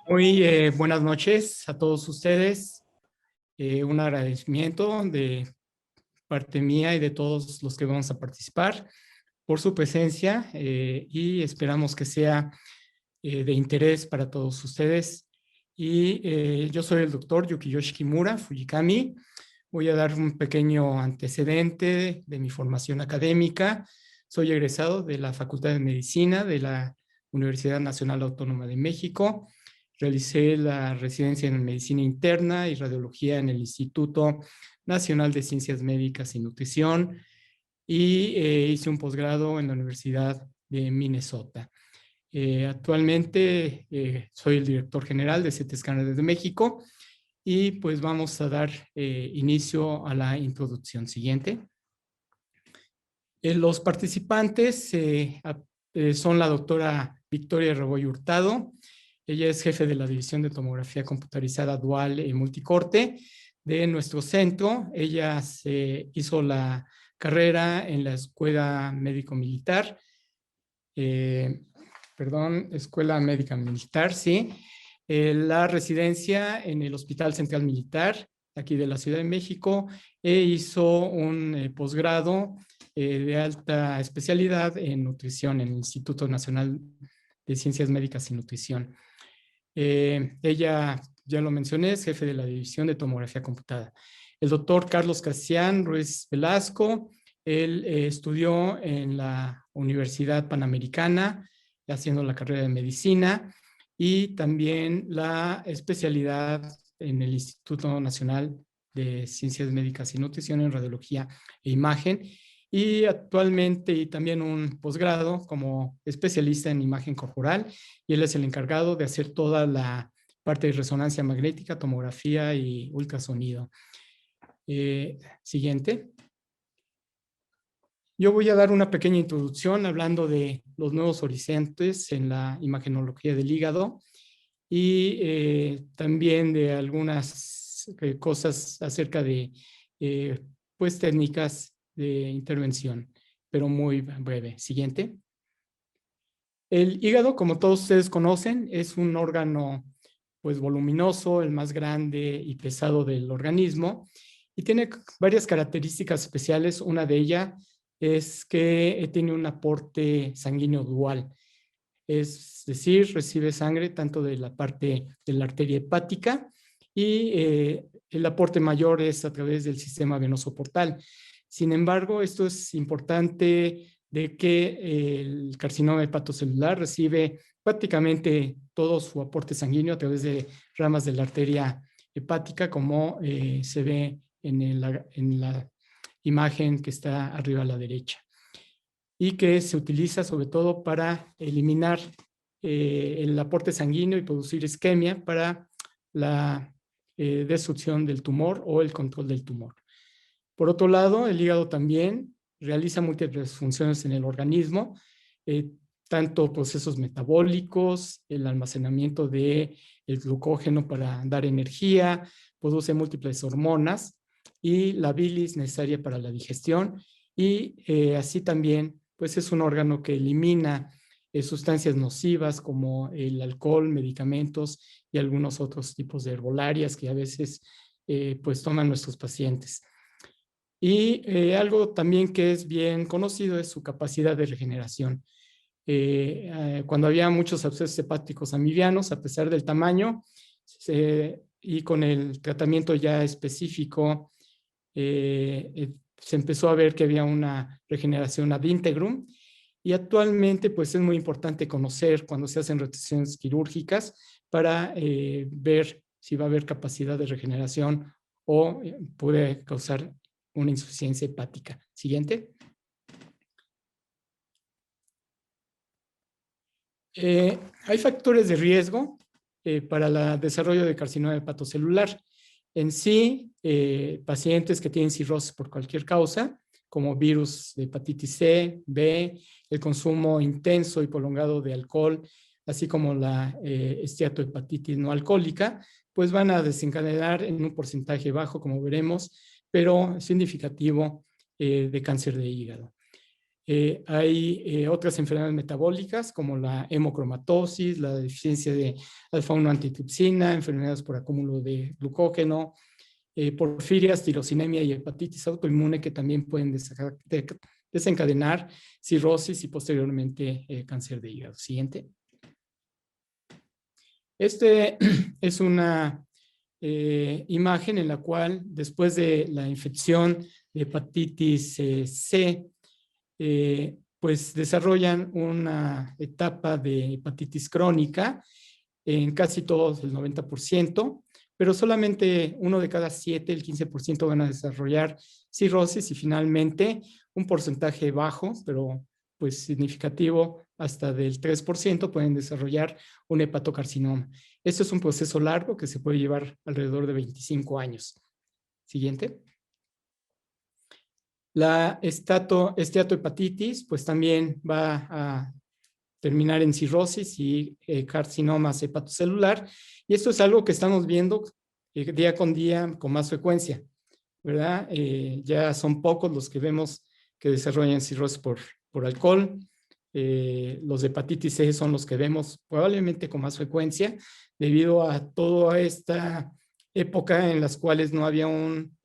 Muy buenas noches a todos ustedes. Un agradecimiento de parte mía y de todos los que vamos a participar por su presencia y esperamos que sea de interés para todos ustedes. Y yo soy el doctor Yukiyoshi Kimura Fujikami. Voy a dar un pequeño antecedente de mi formación académica. Soy egresado de la Facultad de Medicina de la Universidad Nacional Autónoma de México. Realicé la residencia en Medicina Interna y Radiología en el Instituto Nacional de Ciencias Médicas y Nutrición y hice un posgrado en la Universidad de Minnesota. Actualmente soy el director general de CT Scanner de México y pues vamos a dar inicio a la introducción siguiente. Los participantes son la doctora Victoria Rebollo Hurtado. Ella es jefe de la División de Tomografía Computarizada Dual y Multicorte de nuestro centro. Ella hizo la carrera en la Escuela Médico Militar, Escuela Médica Militar, sí. La residencia en el Hospital Central Militar, aquí de la Ciudad de México, e hizo un posgrado de alta especialidad en nutrición en el Instituto Nacional de Ciencias Médicas y Nutrición. Ella, ya lo mencioné, es jefe de la División de Tomografía Computada. El doctor Carlos Casián Ruiz Velasco, él estudió en la Universidad Panamericana, haciendo la carrera de medicina y también la especialidad en el Instituto Nacional de Ciencias Médicas y Nutrición en Radiología e Imagen, y actualmente y también un posgrado como especialista en imagen corporal, y él es el encargado de hacer toda la parte de resonancia magnética, tomografía y ultrasonido. Siguiente. Yo voy a dar una pequeña introducción hablando de los nuevos horizontes en la imagenología del hígado y también de algunas cosas acerca de pues técnicas de intervención, pero muy breve. Siguiente. El hígado, como todos ustedes conocen, es un órgano pues voluminoso, el más grande y pesado del organismo, y tiene varias características especiales. Una de ellas es que tiene un aporte sanguíneo dual, es decir, recibe sangre tanto de la parte de la arteria hepática y el aporte mayor es a través del sistema venoso portal. Sin embargo, esto es importante de que el carcinoma hepatocelular recibe prácticamente todo su aporte sanguíneo a través de ramas de la arteria hepática, como se ve en la imagen que está arriba a la derecha, y que se utiliza sobre todo para eliminar el aporte sanguíneo y producir isquemia para la destrucción del tumor o el control del tumor. Por otro lado, el hígado también realiza múltiples funciones en el organismo, tanto procesos metabólicos, el almacenamiento del glucógeno para dar energía, produce múltiples hormonas y la bilis necesaria para la digestión, y así también pues es un órgano que elimina sustancias nocivas como el alcohol, medicamentos y algunos otros tipos de herbolarias que a veces pues toman nuestros pacientes. Y algo también que es bien conocido es su capacidad de regeneración. Cuando había muchos abscesos hepáticos amibianos, a pesar del tamaño, y con el tratamiento ya específico, se empezó a ver que había una regeneración ad integrum, y actualmente pues es muy importante conocer cuando se hacen restricciones quirúrgicas para ver si va a haber capacidad de regeneración o puede causar una insuficiencia hepática. Siguiente. Hay factores de riesgo para el desarrollo de carcinoma hepatocelular. En sí, pacientes que tienen cirrosis por cualquier causa, como virus de hepatitis C, B, el consumo intenso y prolongado de alcohol, así como la esteatohepatitis no alcohólica, pues van a desencadenar en un porcentaje bajo, como veremos, pero significativo, de cáncer de hígado. Hay otras enfermedades metabólicas como la hemocromatosis, la deficiencia de alfa-1 antitrypsina, enfermedades por acúmulo de glucógeno, porfirias, tirosinemia y hepatitis autoinmune que también pueden desencadenar cirrosis y posteriormente cáncer de hígado. Siguiente. Este es una imagen en la cual después de la infección de hepatitis C, pues desarrollan una etapa de hepatitis crónica en casi todos, el 90%, pero solamente 1 de cada 7, el 15% van a desarrollar cirrosis y finalmente un porcentaje bajo, pero pues significativo, hasta del 3% pueden desarrollar un hepatocarcinoma. Esto es un proceso largo que se puede llevar alrededor de 25 años. Siguiente. La esteatohepatitis, pues también va a terminar en cirrosis y carcinomas hepatocelular. Y esto es algo que estamos viendo día con día con más frecuencia, ¿verdad? Ya son pocos los que vemos que desarrollan cirrosis por alcohol. Los de hepatitis C son los que vemos probablemente con más frecuencia debido a toda esta época en las cuales no había un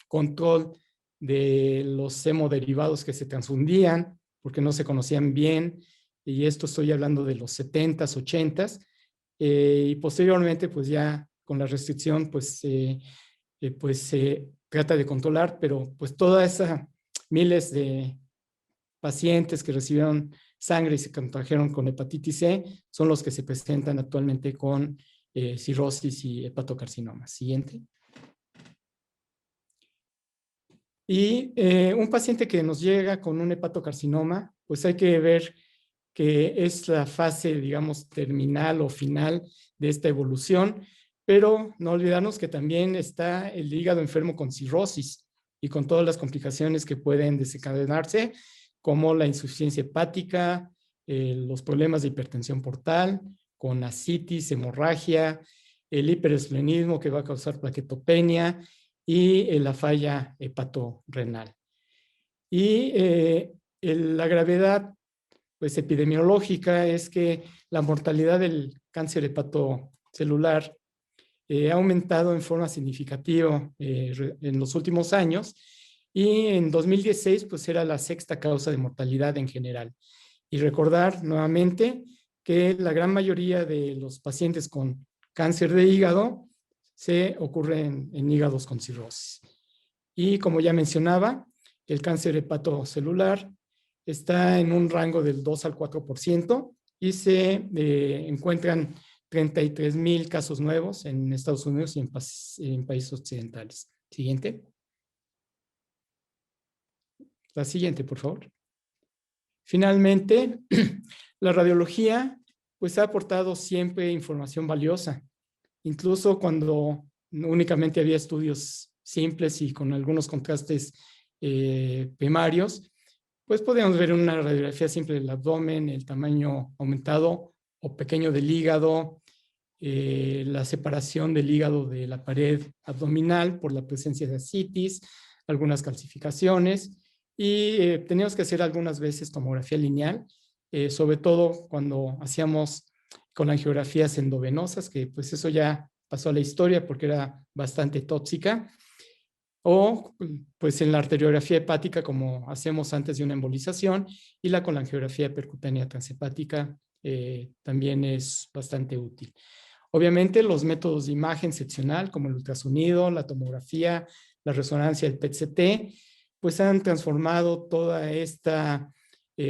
control de los hemoderivados que se transfundían porque no se conocían bien, y esto estoy hablando de los 70s, 80s, y posteriormente pues ya con la restricción pues se trata de controlar, pero pues todas esas miles de pacientes que recibieron sangre y se contagiaron con hepatitis C son los que se presentan actualmente con cirrosis y hepatocarcinoma. Siguiente. Y un paciente que nos llega con un hepatocarcinoma, pues hay que ver que es la fase, digamos, terminal o final de esta evolución, pero no olvidarnos que también está el hígado enfermo con cirrosis y con todas las complicaciones que pueden desencadenarse, como la insuficiencia hepática, los problemas de hipertensión portal, con ascitis, hemorragia, el hiperesplenismo que va a causar plaquetopenia y la falla hepatorrenal. Y la gravedad pues, epidemiológica es que la mortalidad del cáncer hepatocelular ha aumentado en forma significativa en los últimos años, y en 2016 pues era la sexta causa de mortalidad en general. Y recordar nuevamente que la gran mayoría de los pacientes con cáncer de hígado se ocurren en hígados con cirrosis. Y como ya mencionaba, el cáncer hepatocelular está en un rango del 2 al 4% y se encuentran 33,000 casos nuevos en Estados Unidos y en países occidentales. Siguiente. La siguiente, por favor. Finalmente, la radiología pues ha aportado siempre información valiosa, incluso cuando únicamente había estudios simples y con algunos contrastes primarios, pues podemos ver una radiografía simple del abdomen, el tamaño aumentado o pequeño del hígado, la separación del hígado de la pared abdominal por la presencia de ascitis, algunas calcificaciones, y teníamos que hacer algunas veces tomografía lineal, sobre todo cuando hacíamos colangiografías endovenosas, que pues eso ya pasó a la historia porque era bastante tóxica, o pues en la arteriografía hepática como hacemos antes de una embolización, y la colangiografía percutánea transhepática también es bastante útil. Obviamente los métodos de imagen seccional como el ultrasonido, la tomografía, la resonancia, el PET-CT, pues han transformado toda esta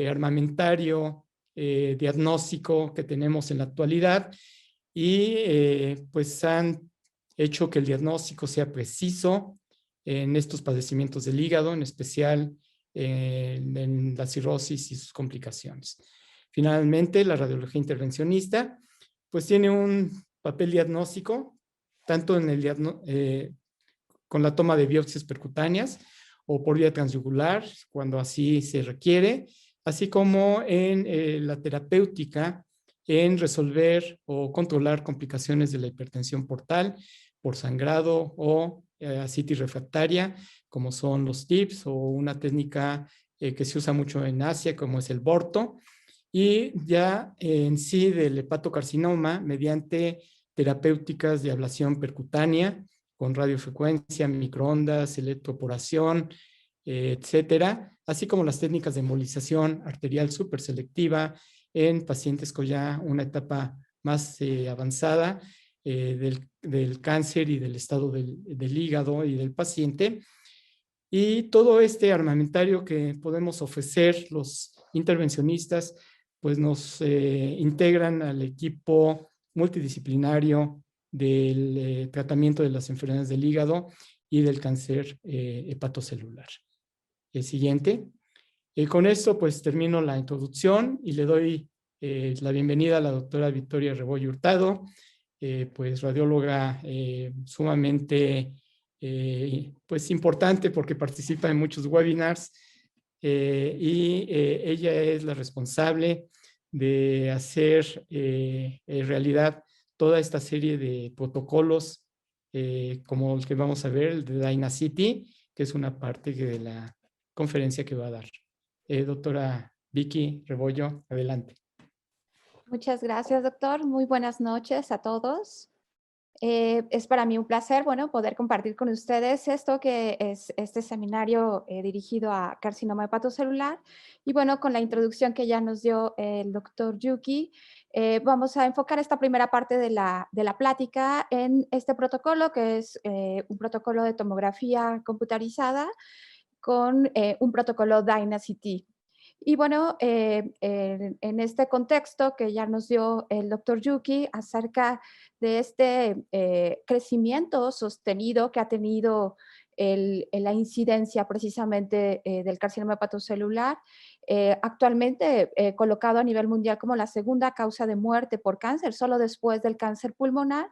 armamentario diagnóstico que tenemos en la actualidad, y pues han hecho que el diagnóstico sea preciso en estos padecimientos del hígado, en especial en la cirrosis y sus complicaciones. Finalmente, la radiología intervencionista pues tiene un papel diagnóstico, tanto en con la toma de biopsias percutáneas o por vía transyugular, cuando así se requiere, así como en la terapéutica, en resolver o controlar complicaciones de la hipertensión portal por sangrado o ascitis refractaria, como son los TIPS o una técnica que se usa mucho en Asia, como es el Borto, y ya en sí del hepatocarcinoma mediante terapéuticas de ablación percutánea con radiofrecuencia, microondas, electroporación, etcétera, así como las técnicas de embolización arterial superselectiva en pacientes con ya una etapa más avanzada del cáncer y del estado del hígado y del paciente. Y todo este armamentario que podemos ofrecer los intervencionistas, pues nos integran al equipo multidisciplinario del tratamiento de las enfermedades del hígado y del cáncer hepatocelular. El siguiente. Con esto pues termino la introducción y le doy la bienvenida a la doctora Victoria Rebollo Hurtado, pues radióloga sumamente pues importante porque participa en muchos webinars y ella es la responsable de hacer realidad toda esta serie de protocolos como el que vamos a ver, el de DynaCity, que es una parte de la conferencia que va a dar. Doctora Vicky Rebollo, adelante. Muchas gracias, doctor. Muy buenas noches a todos. Es para mí un placer, bueno, poder compartir con ustedes esto que es este seminario dirigido a carcinoma hepatocelular. Y bueno, con la introducción que ya nos dio el doctor Yuki, vamos a enfocar esta primera parte de la plática en este protocolo, que es un protocolo de tomografía computarizada con un protocolo DynaCT. Y bueno, en este contexto que ya nos dio el doctor Yuki acerca de este crecimiento sostenido que ha tenido la incidencia precisamente del carcinoma hepatocelular, actualmente colocado a nivel mundial como la segunda causa de muerte por cáncer, solo después del cáncer pulmonar.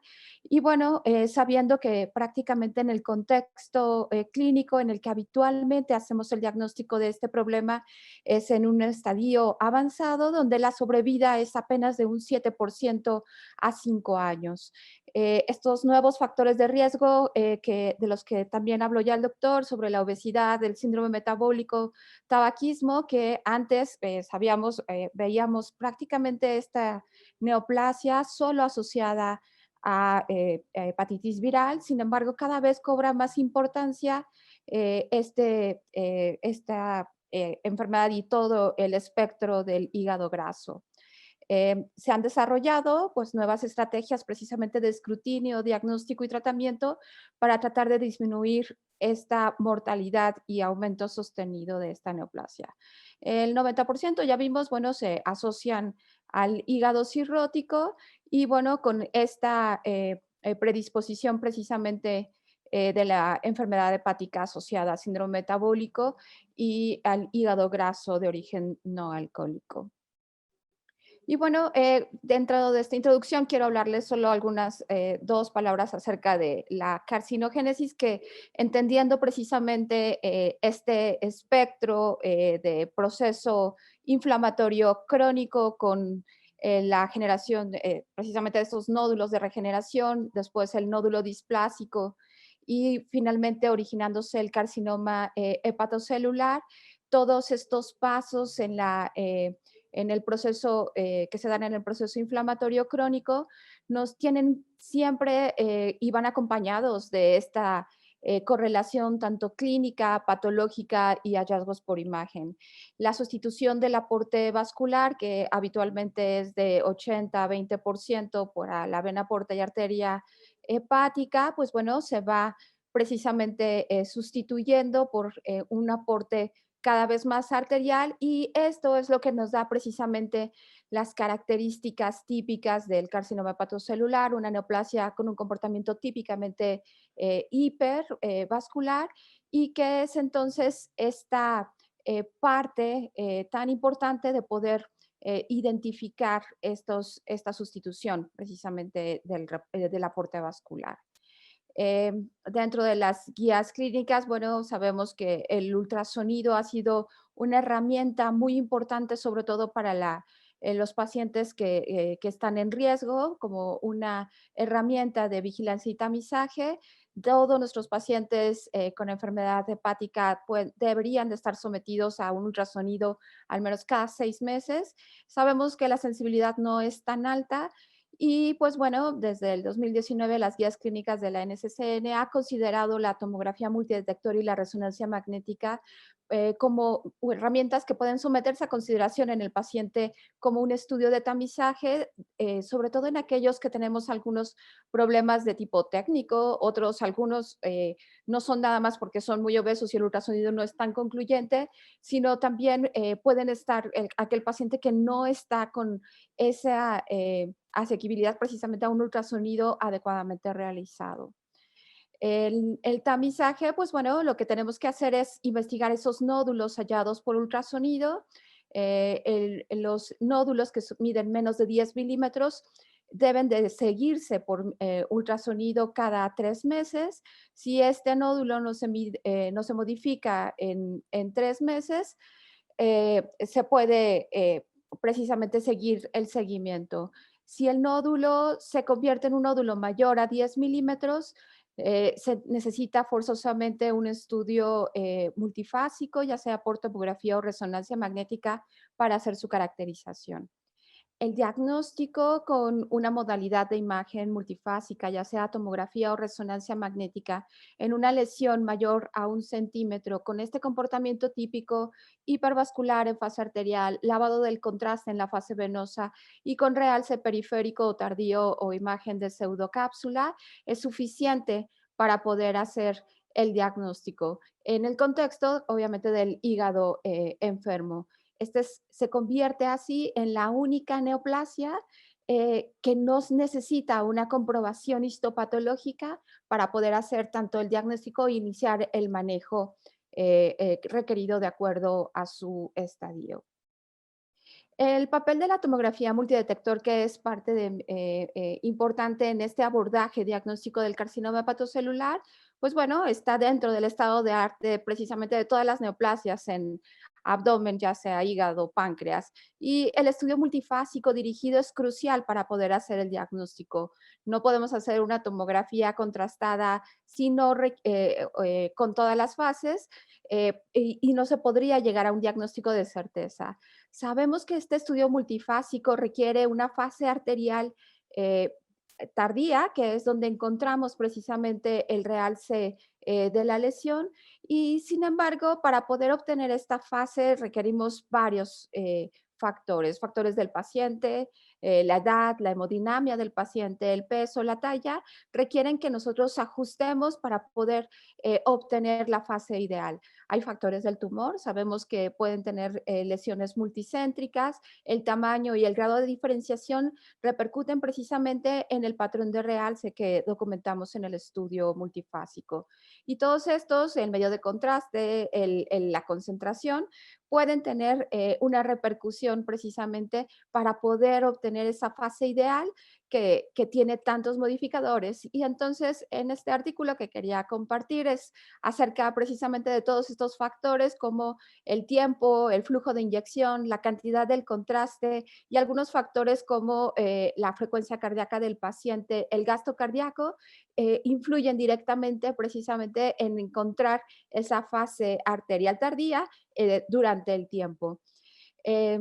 Y bueno, sabiendo que prácticamente en el contexto clínico en el que habitualmente hacemos el diagnóstico de este problema es en un estadio avanzado donde la sobrevida es apenas de un 7% a 5 años. Estos nuevos factores de riesgo de los que también habló ya el doctor sobre la obesidad, el síndrome metabólico, tabaquismo, que antes veíamos prácticamente esta neoplasia solo asociada a hepatitis viral. Sin embargo, cada vez cobra más importancia esta enfermedad y todo el espectro del hígado graso. Se han desarrollado pues, nuevas estrategias precisamente de escrutinio, diagnóstico y tratamiento para tratar de disminuir esta mortalidad y aumento sostenido de esta neoplasia. El 90% ya vimos, bueno, se asocian al hígado cirrótico y bueno, con esta predisposición precisamente de la enfermedad hepática asociada al síndrome metabólico y al hígado graso de origen no alcohólico. Y bueno, dentro de esta introducción quiero hablarles solo algunas dos palabras acerca de la carcinogénesis, que entendiendo precisamente este espectro de proceso inflamatorio crónico con la generación precisamente de estos nódulos de regeneración, después el nódulo displásico y finalmente originándose el carcinoma hepatocelular, todos estos pasos en el proceso que se dan en el proceso inflamatorio crónico, nos tienen siempre y van acompañados de esta correlación tanto clínica, patológica y hallazgos por imagen. La sustitución del aporte vascular, que habitualmente es de 80 a 20% por la vena porta y arteria hepática, pues bueno, se va precisamente sustituyendo por un aporte cada vez más arterial y esto es lo que nos da precisamente las características típicas del carcinoma hepatocelular, una neoplasia con un comportamiento típicamente hipervascular y que es entonces esta parte tan importante de poder identificar esta sustitución precisamente del aporte vascular. Dentro de las guías clínicas, bueno, sabemos que el ultrasonido ha sido una herramienta muy importante, sobre todo para los pacientes que están en riesgo, como una herramienta de vigilancia y tamizaje todos nuestros pacientes con enfermedad hepática pues, deberían de estar sometidos a un ultrasonido al menos cada 6 meses. Sabemos que la sensibilidad no es tan alta y pues bueno, desde el 2019 las guías clínicas de la NCCN ha considerado la tomografía multidetector y la resonancia magnética como herramientas que pueden someterse a consideración en el paciente como un estudio de tamizaje, sobre todo en aquellos que tenemos algunos problemas de tipo técnico, otros algunos no son nada más porque son muy obesos y el ultrasonido no es tan concluyente, sino también pueden estar aquel paciente que no está con esa asequibilidad precisamente a un ultrasonido adecuadamente realizado. El tamizaje, pues bueno, lo que tenemos que hacer es investigar esos nódulos hallados por ultrasonido. Los nódulos que miden menos de 10 milímetros deben de seguirse por ultrasonido cada 3 meses. Si este nódulo no se modifica en 3 meses, se puede precisamente seguir el seguimiento. Si el nódulo se convierte en un nódulo mayor a 10 milímetros, se necesita forzosamente un estudio multifásico, ya sea por tomografía o resonancia magnética, para hacer su caracterización. El diagnóstico con una modalidad de imagen multifásica, ya sea tomografía o resonancia magnética, en una lesión mayor a 1 centímetro, con este comportamiento típico hipervascular en fase arterial, lavado del contraste en la fase venosa y con realce periférico o tardío o imagen de pseudocápsula, es suficiente para poder hacer el diagnóstico en el contexto, obviamente, del hígado enfermo. Se convierte así en la única neoplasia que no necesita una comprobación histopatológica para poder hacer tanto el diagnóstico e iniciar el manejo requerido de acuerdo a su estadio. El papel de la tomografía multidetector, que es parte importante en este abordaje diagnóstico del carcinoma hepatocelular, pues bueno, está dentro del estado de arte precisamente de todas las neoplasias en abdomen, ya sea hígado, páncreas. Y el estudio multifásico dirigido es crucial para poder hacer el diagnóstico. No podemos hacer una tomografía contrastada sino con todas las fases y no se podría llegar a un diagnóstico de certeza. Sabemos que este estudio multifásico requiere una fase arterial eh, tardía, que es donde encontramos precisamente el realce de la lesión, y sin embargo, para poder obtener esta fase requerimos varios factores del paciente, la edad, la hemodinamia del paciente, el peso, la talla, requieren que nosotros ajustemos para poder obtener la fase ideal. Hay factores del tumor, sabemos que pueden tener lesiones multicéntricas, el tamaño y el grado de diferenciación repercuten precisamente en el patrón de realce que documentamos en el estudio multifásico. Y todos estos, el medio de contraste, la concentración, pueden tener una repercusión precisamente para poder obtener esa fase ideal que tiene tantos modificadores. Y entonces, en este artículo que quería compartir es acerca precisamente de todos estos factores como el tiempo, el flujo de inyección, la cantidad del contraste y algunos factores como la frecuencia cardíaca del paciente, el gasto cardíaco, influyen directamente precisamente en encontrar esa fase arterial tardía durante el tiempo. Eh,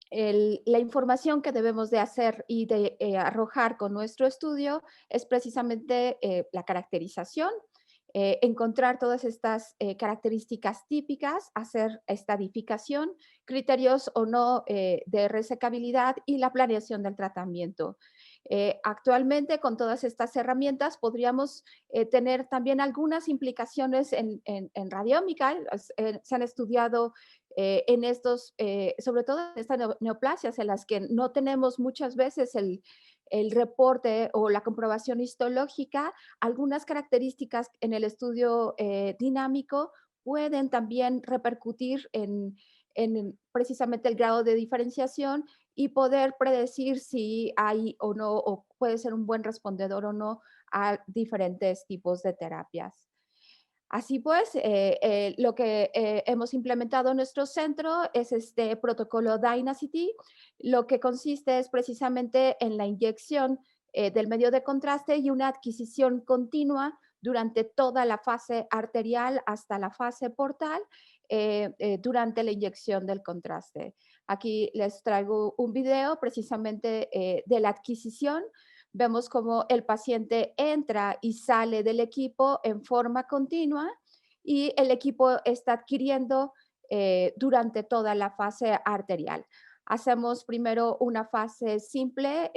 la información que debemos de hacer y de arrojar con nuestro estudio es precisamente la caracterización, encontrar todas estas características típicas, hacer estadificación, criterios o no de resecabilidad y la planeación del tratamiento. Actualmente, con todas estas herramientas, podríamos tener también algunas implicaciones en radiómica. Se han estudiado en estos, sobre todo en estas neoplasias en las que no tenemos muchas veces el reporte o la comprobación histológica, algunas características en el estudio dinámico pueden también repercutir en precisamente el grado de diferenciación y poder predecir si hay o no, o puede ser un buen respondedor o no a diferentes tipos de terapias. Así pues, lo que hemos implementado en nuestro centro es este protocolo Dynacity, lo que consiste es precisamente en la inyección del medio de contraste y una adquisición continua durante toda la fase arterial hasta la fase portal durante la inyección del contraste. Aquí les traigo un video precisamente de la adquisición. Vemos cómo el paciente entra y sale del equipo en forma continua y el equipo está adquiriendo durante toda la fase arterial. Hacemos primero una fase simple,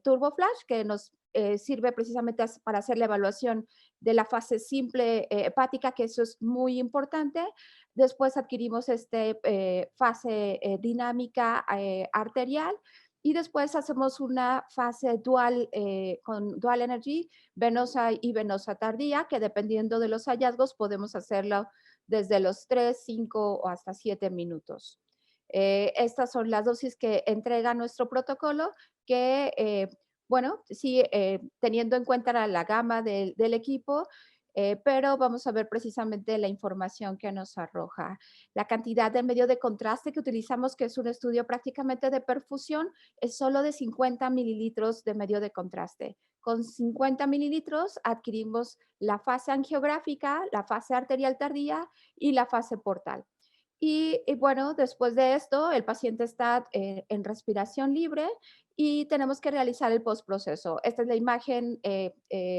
Turbo Flash, que nos sirve precisamente para hacer la evaluación de la fase simple hepática, que eso es muy importante. Después adquirimos fase dinámica arterial y después hacemos una fase dual con dual energy, venosa y venosa tardía, que dependiendo de los hallazgos podemos hacerlo desde los 3, 5 o hasta 7 minutos. Estas son las dosis que entrega nuestro protocolo que, bueno, sí, teniendo en cuenta la gama del equipo, pero vamos a ver precisamente la información que nos arroja. La cantidad de medio de contraste que utilizamos, que es un estudio prácticamente de perfusión, es solo de 50 mililitros de medio de contraste. Con 50 mililitros adquirimos la fase angiográfica, la fase arterial tardía y la fase portal. Y bueno, después de esto, el paciente está en respiración libre y tenemos que realizar el postproceso. Esta es la imagen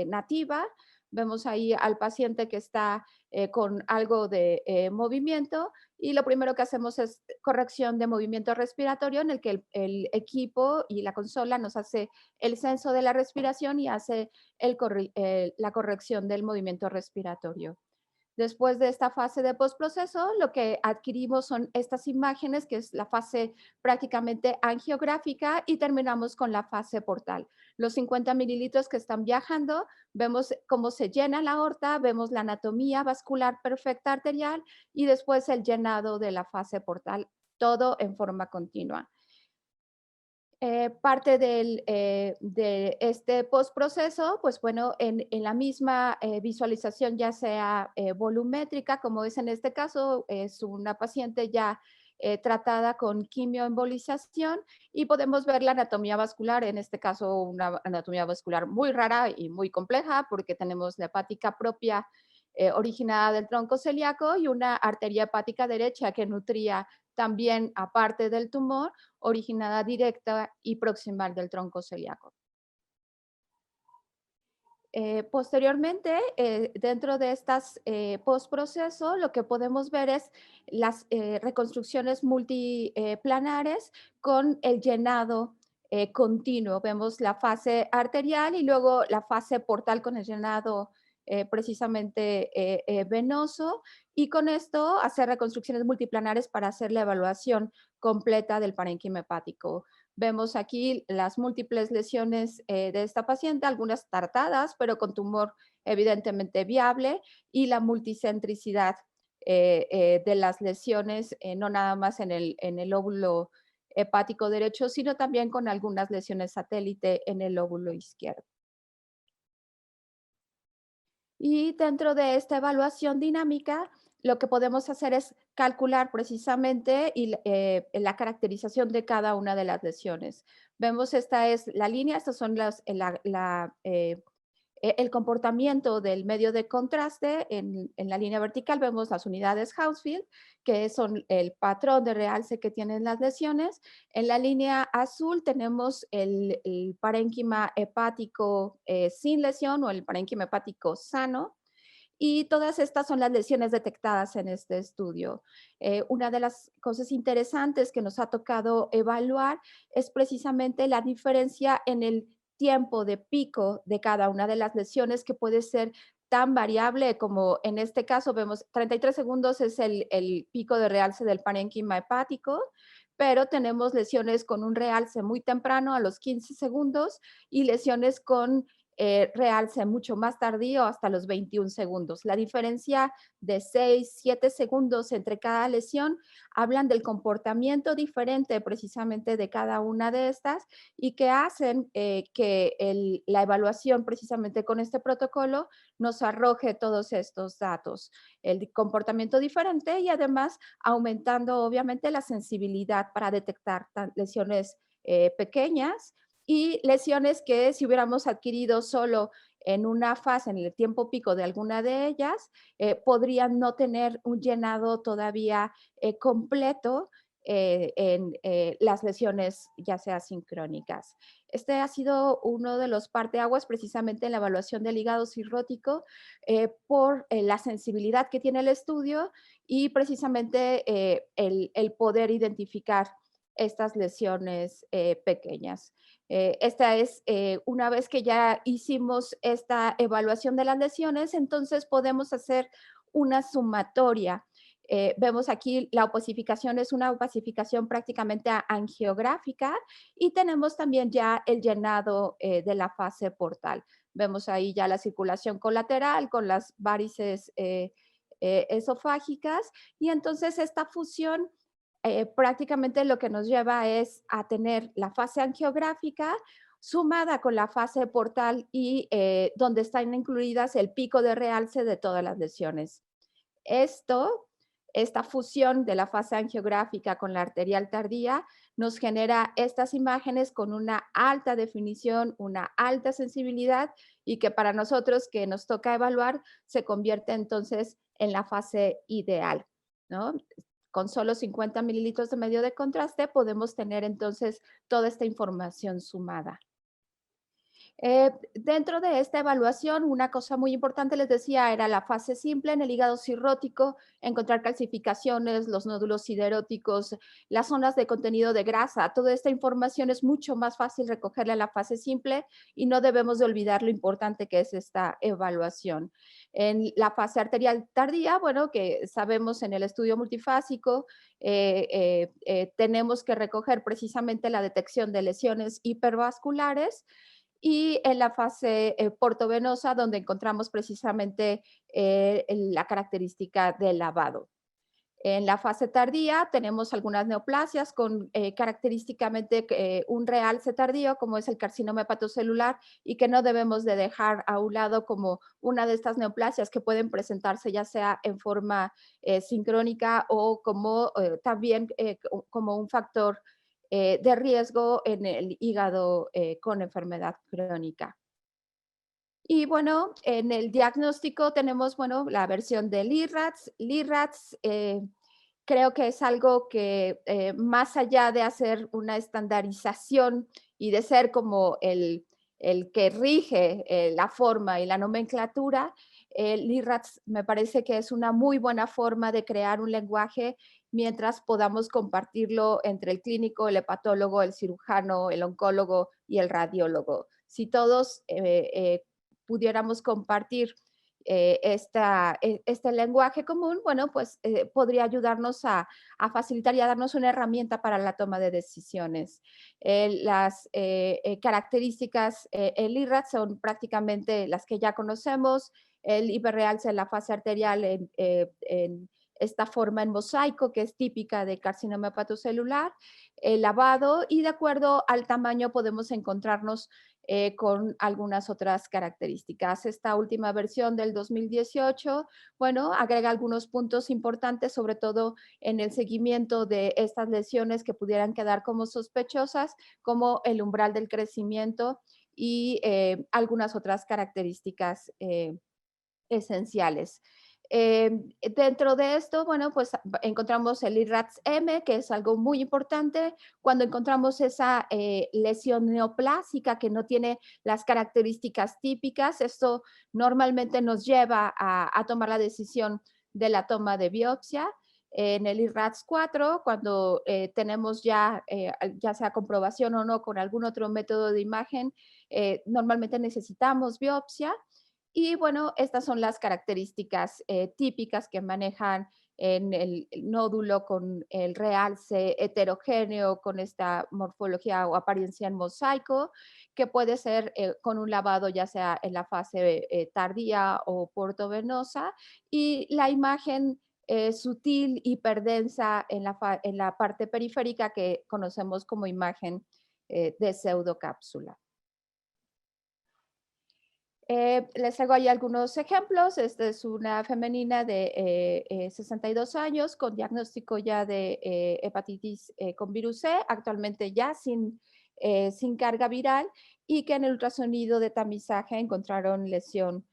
nativa. Vemos ahí al paciente que está con algo de movimiento y lo primero que hacemos es corrección de movimiento respiratorio en el que el equipo y la consola nos hace el censo de la respiración y hace la corrección del movimiento respiratorio. Después de esta fase de postproceso, lo que adquirimos son estas imágenes, que es la fase prácticamente angiográfica, y terminamos con la fase portal. Los 50 mililitros que están viajando, vemos cómo se llena la aorta, vemos la anatomía vascular perfecta arterial y después el llenado de la fase portal, todo en forma continua. Parte de este postproceso, pues bueno, en la misma visualización, ya sea volumétrica, como es en este caso, es una paciente ya tratada con quimioembolización y podemos ver la anatomía vascular, en este caso una anatomía vascular muy rara y muy compleja porque tenemos la hepática propia originada del tronco celíaco y una arteria hepática derecha que nutría también, aparte del tumor, originada directa y proximal del tronco celíaco. Posteriormente, dentro de estas postproceso, lo que podemos ver es las reconstrucciones multiplanares con el llenado continuo. Vemos la fase arterial y luego la fase portal con el llenado precisamente venoso, y con esto hacer reconstrucciones multiplanares para hacer la evaluación completa del parénquima hepático. Vemos aquí las múltiples lesiones de esta paciente, algunas tartadas, pero con tumor evidentemente viable, y la multicentricidad de las lesiones, no nada más en el lóbulo hepático derecho, sino también con algunas lesiones satélite en el lóbulo izquierdo. Y dentro de esta evaluación dinámica, lo que podemos hacer es calcular precisamente la caracterización de cada una de las lesiones. Vemos, esta es la línea, estas son el comportamiento del medio de contraste. En la línea vertical vemos las unidades Hounsfield, que son el patrón de realce que tienen las lesiones. En la línea azul tenemos el parénquima hepático sin lesión o el parénquima hepático sano. Y todas estas son las lesiones detectadas en este estudio. Una de las cosas interesantes que nos ha tocado evaluar es precisamente la diferencia en el tiempo de pico de cada una de las lesiones, que puede ser tan variable como en este caso vemos 33 segundos es el pico de realce del parénquima hepático, pero tenemos lesiones con un realce muy temprano a los 15 segundos y lesiones con realce mucho más tardío hasta los 21 segundos. La diferencia de 6, 7 segundos entre cada lesión hablan del comportamiento diferente precisamente de cada una de estas y que hacen que la evaluación precisamente con este protocolo nos arroje todos estos datos. El comportamiento diferente y además aumentando obviamente la sensibilidad para detectar lesiones pequeñas y lesiones que si hubiéramos adquirido solo en una fase, en el tiempo pico de alguna de ellas, podrían no tener un llenado todavía completo en las lesiones ya sea sincrónicas. Este ha sido uno de los parteaguas precisamente en la evaluación del hígado cirrótico por la sensibilidad que tiene el estudio y precisamente el poder identificar estas lesiones pequeñas. Esta es, una vez que ya hicimos esta evaluación de las lesiones, entonces podemos hacer una sumatoria. Vemos aquí la opasificación es una opasificación prácticamente angiográfica y tenemos también ya el llenado de la fase portal. Vemos ahí ya la circulación colateral con las varices esofágicas y entonces esta fusión prácticamente lo que nos lleva es a tener la fase angiográfica sumada con la fase portal y donde están incluidas el pico de realce de todas las lesiones. Esta fusión de la fase angiográfica con la arterial tardía nos genera estas imágenes con una alta definición, una alta sensibilidad y que para nosotros que nos toca evaluar se convierte entonces en la fase ideal, ¿no? Con solo 50 mililitros de medio de contraste podemos tener entonces toda esta información sumada. Dentro de esta evaluación, una cosa muy importante, les decía, era la fase simple en el hígado cirrótico, encontrar calcificaciones, los nódulos sideróticos, las zonas de contenido de grasa. Toda esta información es mucho más fácil recogerla en la fase simple y no debemos de olvidar lo importante que es esta evaluación. En la fase arterial tardía, bueno, que sabemos en el estudio multifásico, tenemos que recoger precisamente la detección de lesiones hipervasculares y en la fase portovenosa, donde encontramos precisamente la característica del lavado. En la fase tardía tenemos algunas neoplasias con característicamente un realce tardío, como es el carcinoma hepatocelular, y que no debemos de dejar a un lado como una de estas neoplasias que pueden presentarse ya sea en forma sincrónica o como también como un factor de riesgo en el hígado con enfermedad crónica. Y bueno, en el diagnóstico tenemos, bueno, la versión del IRATS. El IRATS creo que es algo que más allá de hacer una estandarización y de ser como el que rige la forma y la nomenclatura, el IRATS me parece que es una muy buena forma de crear un lenguaje mientras podamos compartirlo entre el clínico, el hepatólogo, el cirujano, el oncólogo y el radiólogo. Si todos pudiéramos compartir este lenguaje común, bueno, pues podría ayudarnos a facilitar y a darnos una herramienta para la toma de decisiones. Las características, el IRAT son prácticamente las que ya conocemos, el hiperrealce en la fase arterial en esta forma en mosaico que es típica de carcinoma hepatocelular, el lavado y de acuerdo al tamaño podemos encontrarnos con algunas otras características. Esta última versión del 2018, bueno, agrega algunos puntos importantes, sobre todo en el seguimiento de estas lesiones que pudieran quedar como sospechosas, como el umbral del crecimiento y algunas otras características esenciales. Dentro de esto, bueno, pues encontramos el IRATS-M, que es algo muy importante. Cuando encontramos esa lesión neoplásica que no tiene las características típicas, esto normalmente nos lleva a tomar la decisión de la toma de biopsia. En el IRATS-4, cuando tenemos ya sea comprobación o no con algún otro método de imagen, normalmente necesitamos biopsia. Y bueno, estas son las características típicas que manejan en el nódulo con el realce heterogéneo, con esta morfología o apariencia en mosaico, que puede ser con un lavado ya sea en la fase tardía o portovenosa, y la imagen sutil hiperdensa en la parte periférica que conocemos como imagen de pseudocápsula. Les hago ahí algunos ejemplos. Esta es una femenina de 62 años con diagnóstico ya de hepatitis con virus C, actualmente ya sin sin carga viral y que en el ultrasonido de tamizaje encontraron lesión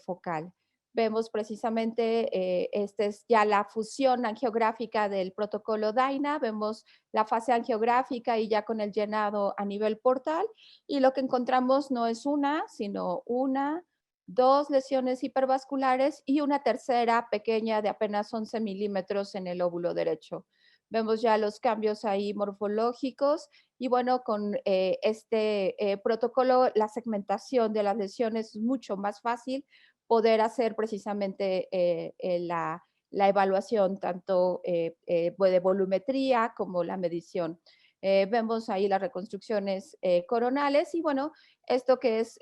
focal. Vemos precisamente, esta es ya la fusión angiográfica del protocolo DAINA, vemos la fase angiográfica y ya con el llenado a nivel portal, y lo que encontramos no es una, sino una, dos lesiones hipervasculares y una tercera pequeña de apenas 11 milímetros en el óvulo derecho. Vemos ya los cambios ahí morfológicos y bueno, con este protocolo la segmentación de las lesiones es mucho más fácil poder hacer precisamente la evaluación tanto de volumetría como la medición. Vemos ahí las reconstrucciones coronales y bueno, esto que es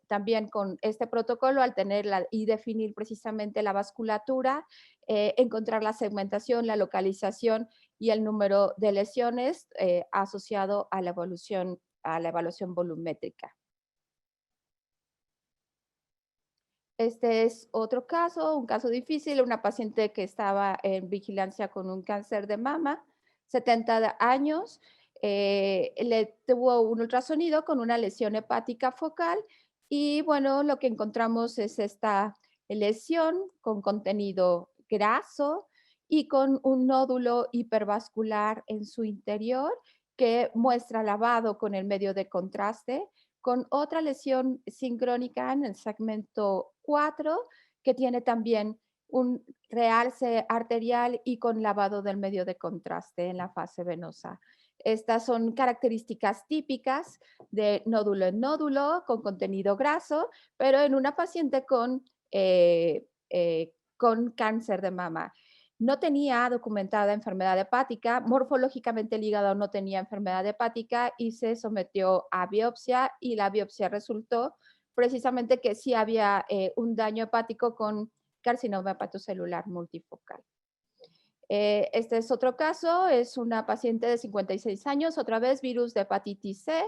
también con este protocolo al tenerla y definir precisamente la vasculatura, encontrar la segmentación, la localización y el número de lesiones asociado a la evaluación volumétrica. Este es otro caso, un caso difícil, una paciente que estaba en vigilancia con un cáncer de mama, 70 años, le tuvo un ultrasonido con una lesión hepática focal y bueno, lo que encontramos es esta lesión con contenido graso y con un nódulo hipervascular en su interior que muestra lavado con el medio de contraste con otra lesión sincrónica en el segmento 4, que tiene también un realce arterial y con lavado del medio de contraste en la fase venosa. Estas son características típicas de nódulo en nódulo con contenido graso, pero en una paciente con cáncer de mama. No tenía documentada enfermedad hepática, morfológicamente el hígado no tenía enfermedad hepática y se sometió a biopsia y la biopsia resultó precisamente que sí había un daño hepático con carcinoma hepatocelular multifocal. Este es otro caso, es una paciente de 56 años, otra vez virus de hepatitis C,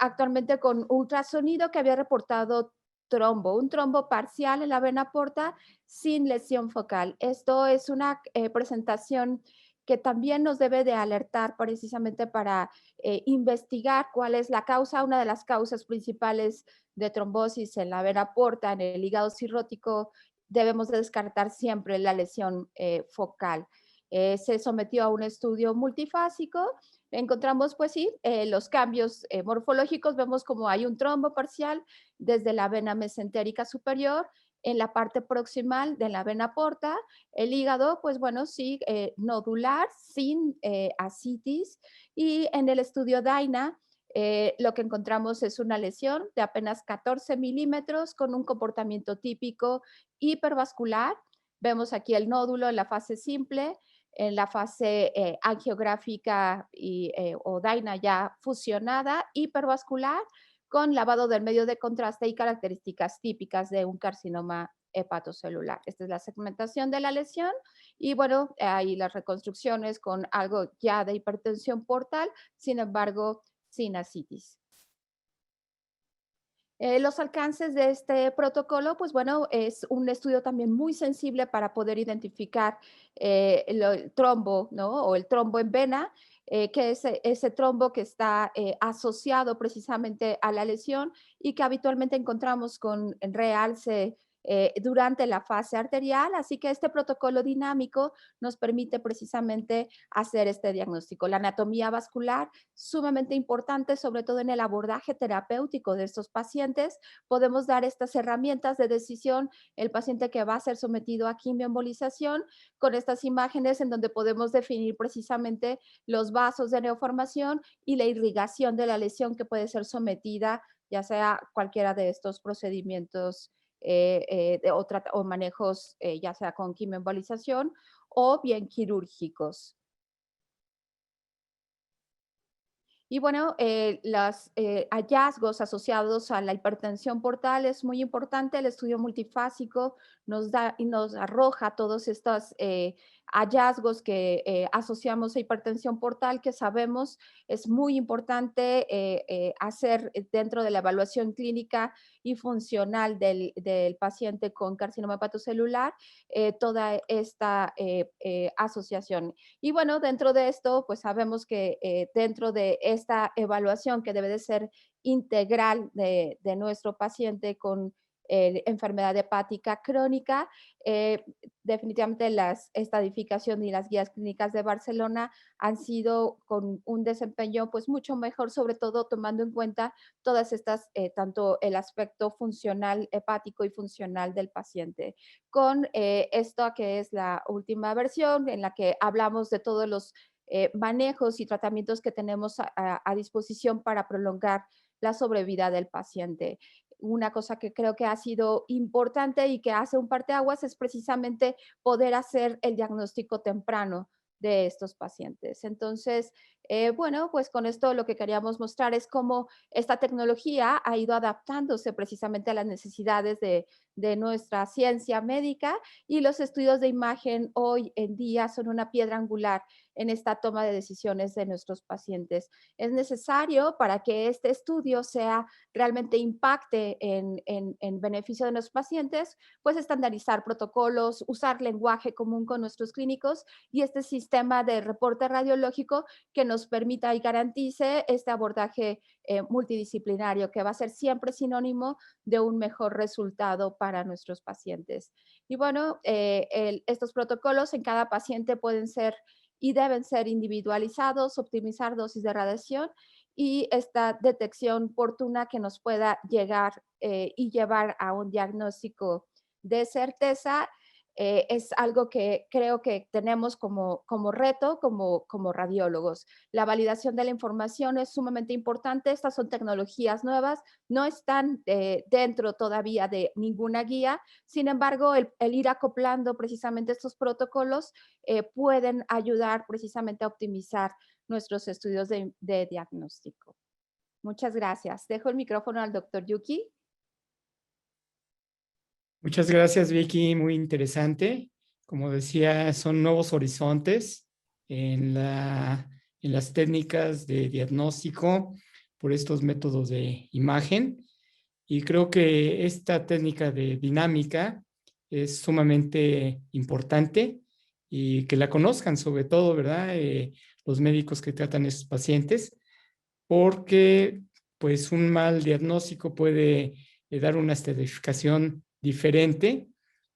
actualmente con ultrasonido que había reportado un trombo parcial en la vena porta sin lesión focal. Esto es una presentación que también nos debe de alertar precisamente para investigar cuál es la causa, una de las causas principales de trombosis en la vena porta, en el hígado cirrótico, debemos de descartar siempre la lesión focal. Se sometió a un estudio multifásico, encontramos pues sí, los cambios morfológicos, vemos como hay un trombo parcial desde la vena mesentérica superior, en la parte proximal de la vena porta, el hígado, pues bueno, sí, nodular, sin ascitis, y en el estudio DAINA, lo que encontramos es una lesión de apenas 14 milímetros con un comportamiento típico hipervascular. Vemos aquí el nódulo en la fase simple, en la fase angiográfica o DAINA ya fusionada, hipervascular, con lavado del medio de contraste y características típicas de un carcinoma hepatocelular. Esta es la segmentación de la lesión y bueno, ahí las reconstrucciones con algo ya de hipertensión portal, sin embargo, sin ascitis. Los alcances de este protocolo, pues bueno, es un estudio también muy sensible para poder identificar el trombo, ¿no? O el trombo en vena, que es ese trombo que está asociado precisamente a la lesión y que habitualmente encontramos con realce durante la fase arterial. Así que este protocolo dinámico nos permite precisamente hacer este diagnóstico. La anatomía vascular, sumamente importante, sobre todo en el abordaje terapéutico de estos pacientes. Podemos dar estas herramientas de decisión, el paciente que va a ser sometido a quimioembolización, con estas imágenes en donde podemos definir precisamente los vasos de neoformación y la irrigación de la lesión que puede ser sometida, ya sea cualquiera de estos procedimientos o manejos, ya sea con quimioembolización o bien quirúrgicos. Y bueno, los hallazgos asociados a la hipertensión portal es muy importante. El estudio multifásico nos da y nos arroja todos estos hallazgos que asociamos a hipertensión portal, que sabemos es muy importante hacer dentro de la evaluación clínica y funcional del paciente con carcinoma hepatocelular, toda esta asociación. Y bueno, dentro de esto, pues sabemos que dentro de esta evaluación que debe de ser integral de nuestro paciente con enfermedad hepática crónica, definitivamente la estadificación y las guías clínicas de Barcelona han sido con un desempeño pues mucho mejor, sobre todo tomando en cuenta todas estas, tanto el aspecto funcional hepático y funcional del paciente. Con esto que es la última versión en la que hablamos de todos los manejos y tratamientos que tenemos a disposición para prolongar la sobrevida del paciente. Una cosa que creo que ha sido importante y que hace un parteaguas es precisamente poder hacer el diagnóstico temprano de estos pacientes. Entonces, bueno, pues con esto lo que queríamos mostrar es cómo esta tecnología ha ido adaptándose precisamente a las necesidades de nuestra ciencia médica, y los estudios de imagen hoy en día son una piedra angular en esta toma de decisiones de nuestros pacientes. Es necesario para que este estudio sea realmente impacte en beneficio de nuestros pacientes, pues estandarizar protocolos, usar lenguaje común con nuestros clínicos y este sistema de reporte radiológico que nos permita y garantice este abordaje multidisciplinario, que va a ser siempre sinónimo de un mejor resultado para nuestros pacientes. Y bueno, estos protocolos en cada paciente pueden ser y deben ser individualizados, optimizar dosis de radiación y esta detección oportuna que nos pueda llegar y llevar a un diagnóstico de certeza. Es algo que creo que tenemos como reto, como radiólogos. La validación de la información es sumamente importante. Estas son tecnologías nuevas, no están dentro todavía de ninguna guía. Sin embargo, el ir acoplando precisamente estos protocolos pueden ayudar precisamente a optimizar nuestros estudios de diagnóstico. Muchas gracias. Dejo el micrófono al doctor Yuki. Muchas gracias, Vicky. Muy interesante. Como decía, son nuevos horizontes en las técnicas de diagnóstico por estos métodos de imagen. Y creo que esta técnica de dinámica es sumamente importante y que la conozcan, sobre todo, ¿verdad? Los médicos que tratan a estos pacientes, porque pues un mal diagnóstico puede dar una estratificación diferente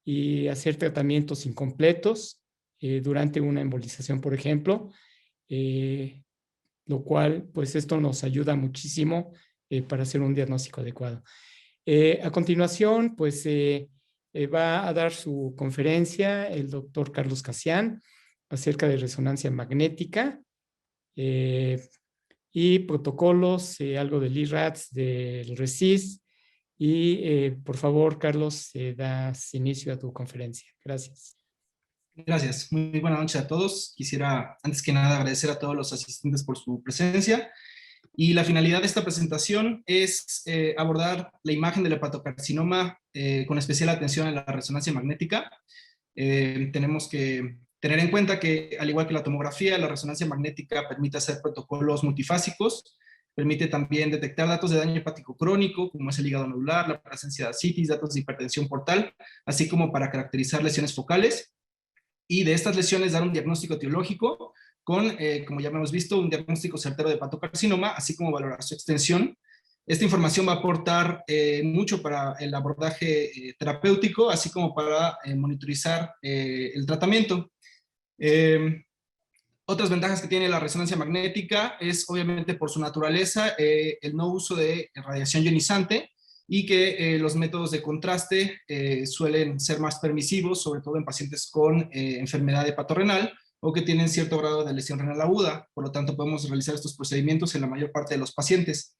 y hacer tratamientos incompletos durante una embolización, por ejemplo, lo cual pues esto nos ayuda muchísimo para hacer un diagnóstico adecuado. A continuación, pues va a dar su conferencia el doctor Carlos Casián acerca de resonancia magnética y protocolos, algo del IRADS, del RECIST. Y por favor, Carlos, das inicio a tu conferencia. Gracias. Gracias. Muy buenas noches a todos. Quisiera, antes que nada, agradecer a todos los asistentes por su presencia. Y la finalidad de esta presentación es abordar la imagen del hepatocarcinoma con especial atención a la resonancia magnética. Tenemos que tener en cuenta que, al igual que la tomografía, la resonancia magnética permite hacer protocolos multifásicos, permite también detectar datos de daño hepático crónico, como es el hígado nodular, la presencia de ascitis, datos de hipertensión portal, así como para caracterizar lesiones focales, y de estas lesiones dar un diagnóstico etiológico con, como ya hemos visto, un diagnóstico certero de hepatocarcinoma, así como valorar su extensión. Esta información va a aportar mucho para el abordaje terapéutico, así como para monitorizar el tratamiento. Otras ventajas que tiene la resonancia magnética es, obviamente, por su naturaleza, el no uso de radiación ionizante, y que los métodos de contraste suelen ser más permisivos, sobre todo en pacientes con enfermedad hepatorrenal o que tienen cierto grado de lesión renal aguda. Por lo tanto, podemos realizar estos procedimientos en la mayor parte de los pacientes.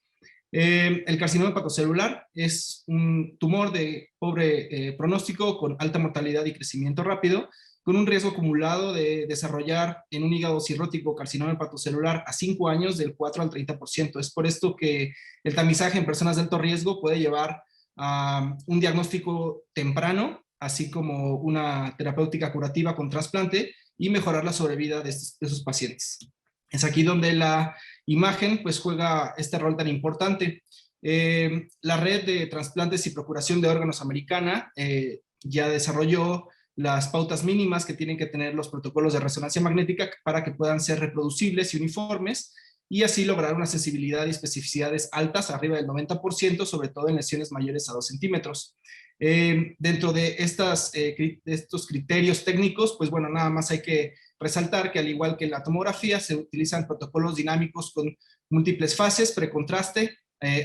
El carcinoma hepatocelular es un tumor de pobre pronóstico, con alta mortalidad y crecimiento rápido, con un riesgo acumulado de desarrollar en un hígado cirrótico carcinoma hepatocelular a 5 años del 4 al 30%. Es por esto que el tamizaje en personas de alto riesgo puede llevar a un diagnóstico temprano, así como una terapéutica curativa con trasplante, y mejorar la sobrevida de esos pacientes. Es aquí donde la imagen pues juega este rol tan importante. La red de trasplantes y procuración de órganos americana ya desarrolló las pautas mínimas que tienen que tener los protocolos de resonancia magnética para que puedan ser reproducibles y uniformes, y así lograr una sensibilidad y especificidades altas, arriba del 90%, sobre todo en lesiones mayores a 2 centímetros. Dentro de estos criterios técnicos, pues bueno, nada más hay que resaltar que al igual que en la tomografía, se utilizan protocolos dinámicos con múltiples fases, precontraste,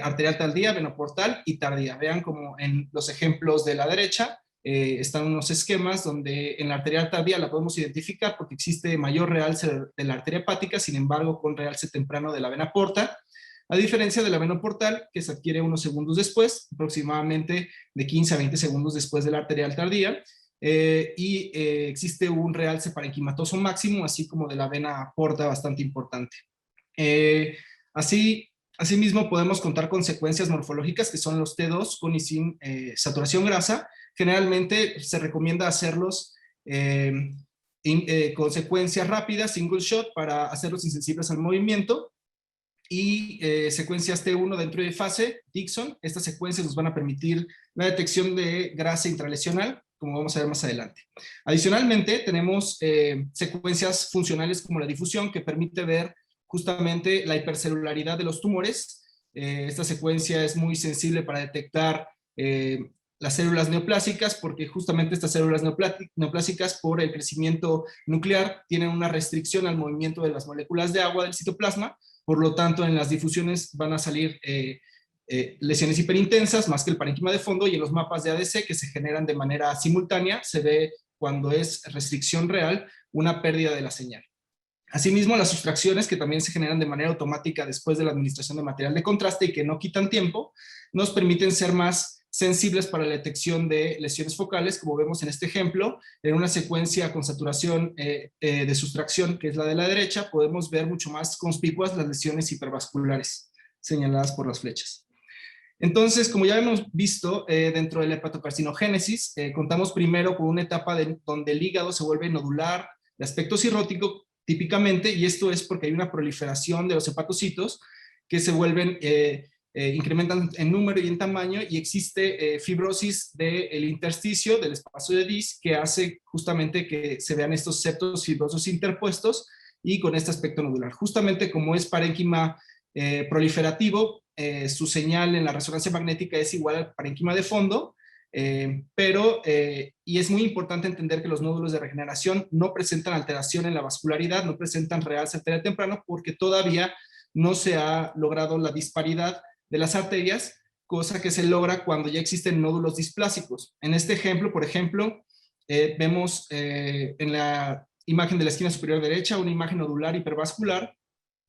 arterial tardía, venoportal y tardía. Vean como en los ejemplos de la derecha, están unos esquemas donde en la arterial tardía la podemos identificar porque existe mayor realce de la arteria hepática, sin embargo con realce temprano de la vena porta, a diferencia de la vena portal, que se adquiere unos segundos después, aproximadamente de 15 a 20 segundos después de la arterial tardía, existe un realce parenquimatoso máximo, así como de la vena porta bastante importante. Asimismo, podemos contar con secuencias morfológicas que son los T2 con y sin saturación grasa. Generalmente se recomienda hacerlos con secuencias rápidas, single shot, para hacerlos insensibles al movimiento, y secuencias T1 dentro de fase, Dixon. Estas secuencias nos van a permitir la detección de grasa intralesional, como vamos a ver más adelante. Adicionalmente, tenemos secuencias funcionales como la difusión, que permite ver justamente la hipercelularidad de los tumores. Esta secuencia es muy sensible para detectar las células neoplásicas, porque justamente estas células neoplásicas, por el crecimiento nuclear, tienen una restricción al movimiento de las moléculas de agua del citoplasma. Por lo tanto, en las difusiones van a salir lesiones hiperintensas, más que el parénquima de fondo, y en los mapas de ADC, que se generan de manera simultánea, se ve, cuando es restricción real, una pérdida de la señal. Asimismo, las sustracciones, que también se generan de manera automática después de la administración de material de contraste y que no quitan tiempo, nos permiten ser más sensibles para la detección de lesiones focales, como vemos en este ejemplo. En una secuencia con saturación de sustracción, que es la de la derecha, podemos ver mucho más conspicuas las lesiones hipervasculares señaladas por las flechas. Entonces, como ya hemos visto, dentro de la hepatocarcinogénesis, contamos primero con una etapa donde el hígado se vuelve nodular, de aspecto cirrótico típicamente, y esto es porque hay una proliferación de los hepatocitos que se vuelven incrementan en número y en tamaño, y existe fibrosis del intersticio, del espacio de Dis, que hace justamente que se vean estos septos fibrosos interpuestos y con este aspecto nodular. Justamente como es parénquima proliferativo, su señal en la resonancia magnética es igual al parénquima de fondo, y es muy importante entender que los nódulos de regeneración no presentan alteración en la vascularidad, no presentan realce arterial temprano, porque todavía no se ha logrado la disparidad de las arterias, cosa que se logra cuando ya existen nódulos displásicos. En este ejemplo, por ejemplo, vemos en la imagen de la esquina superior derecha una imagen nodular hipervascular.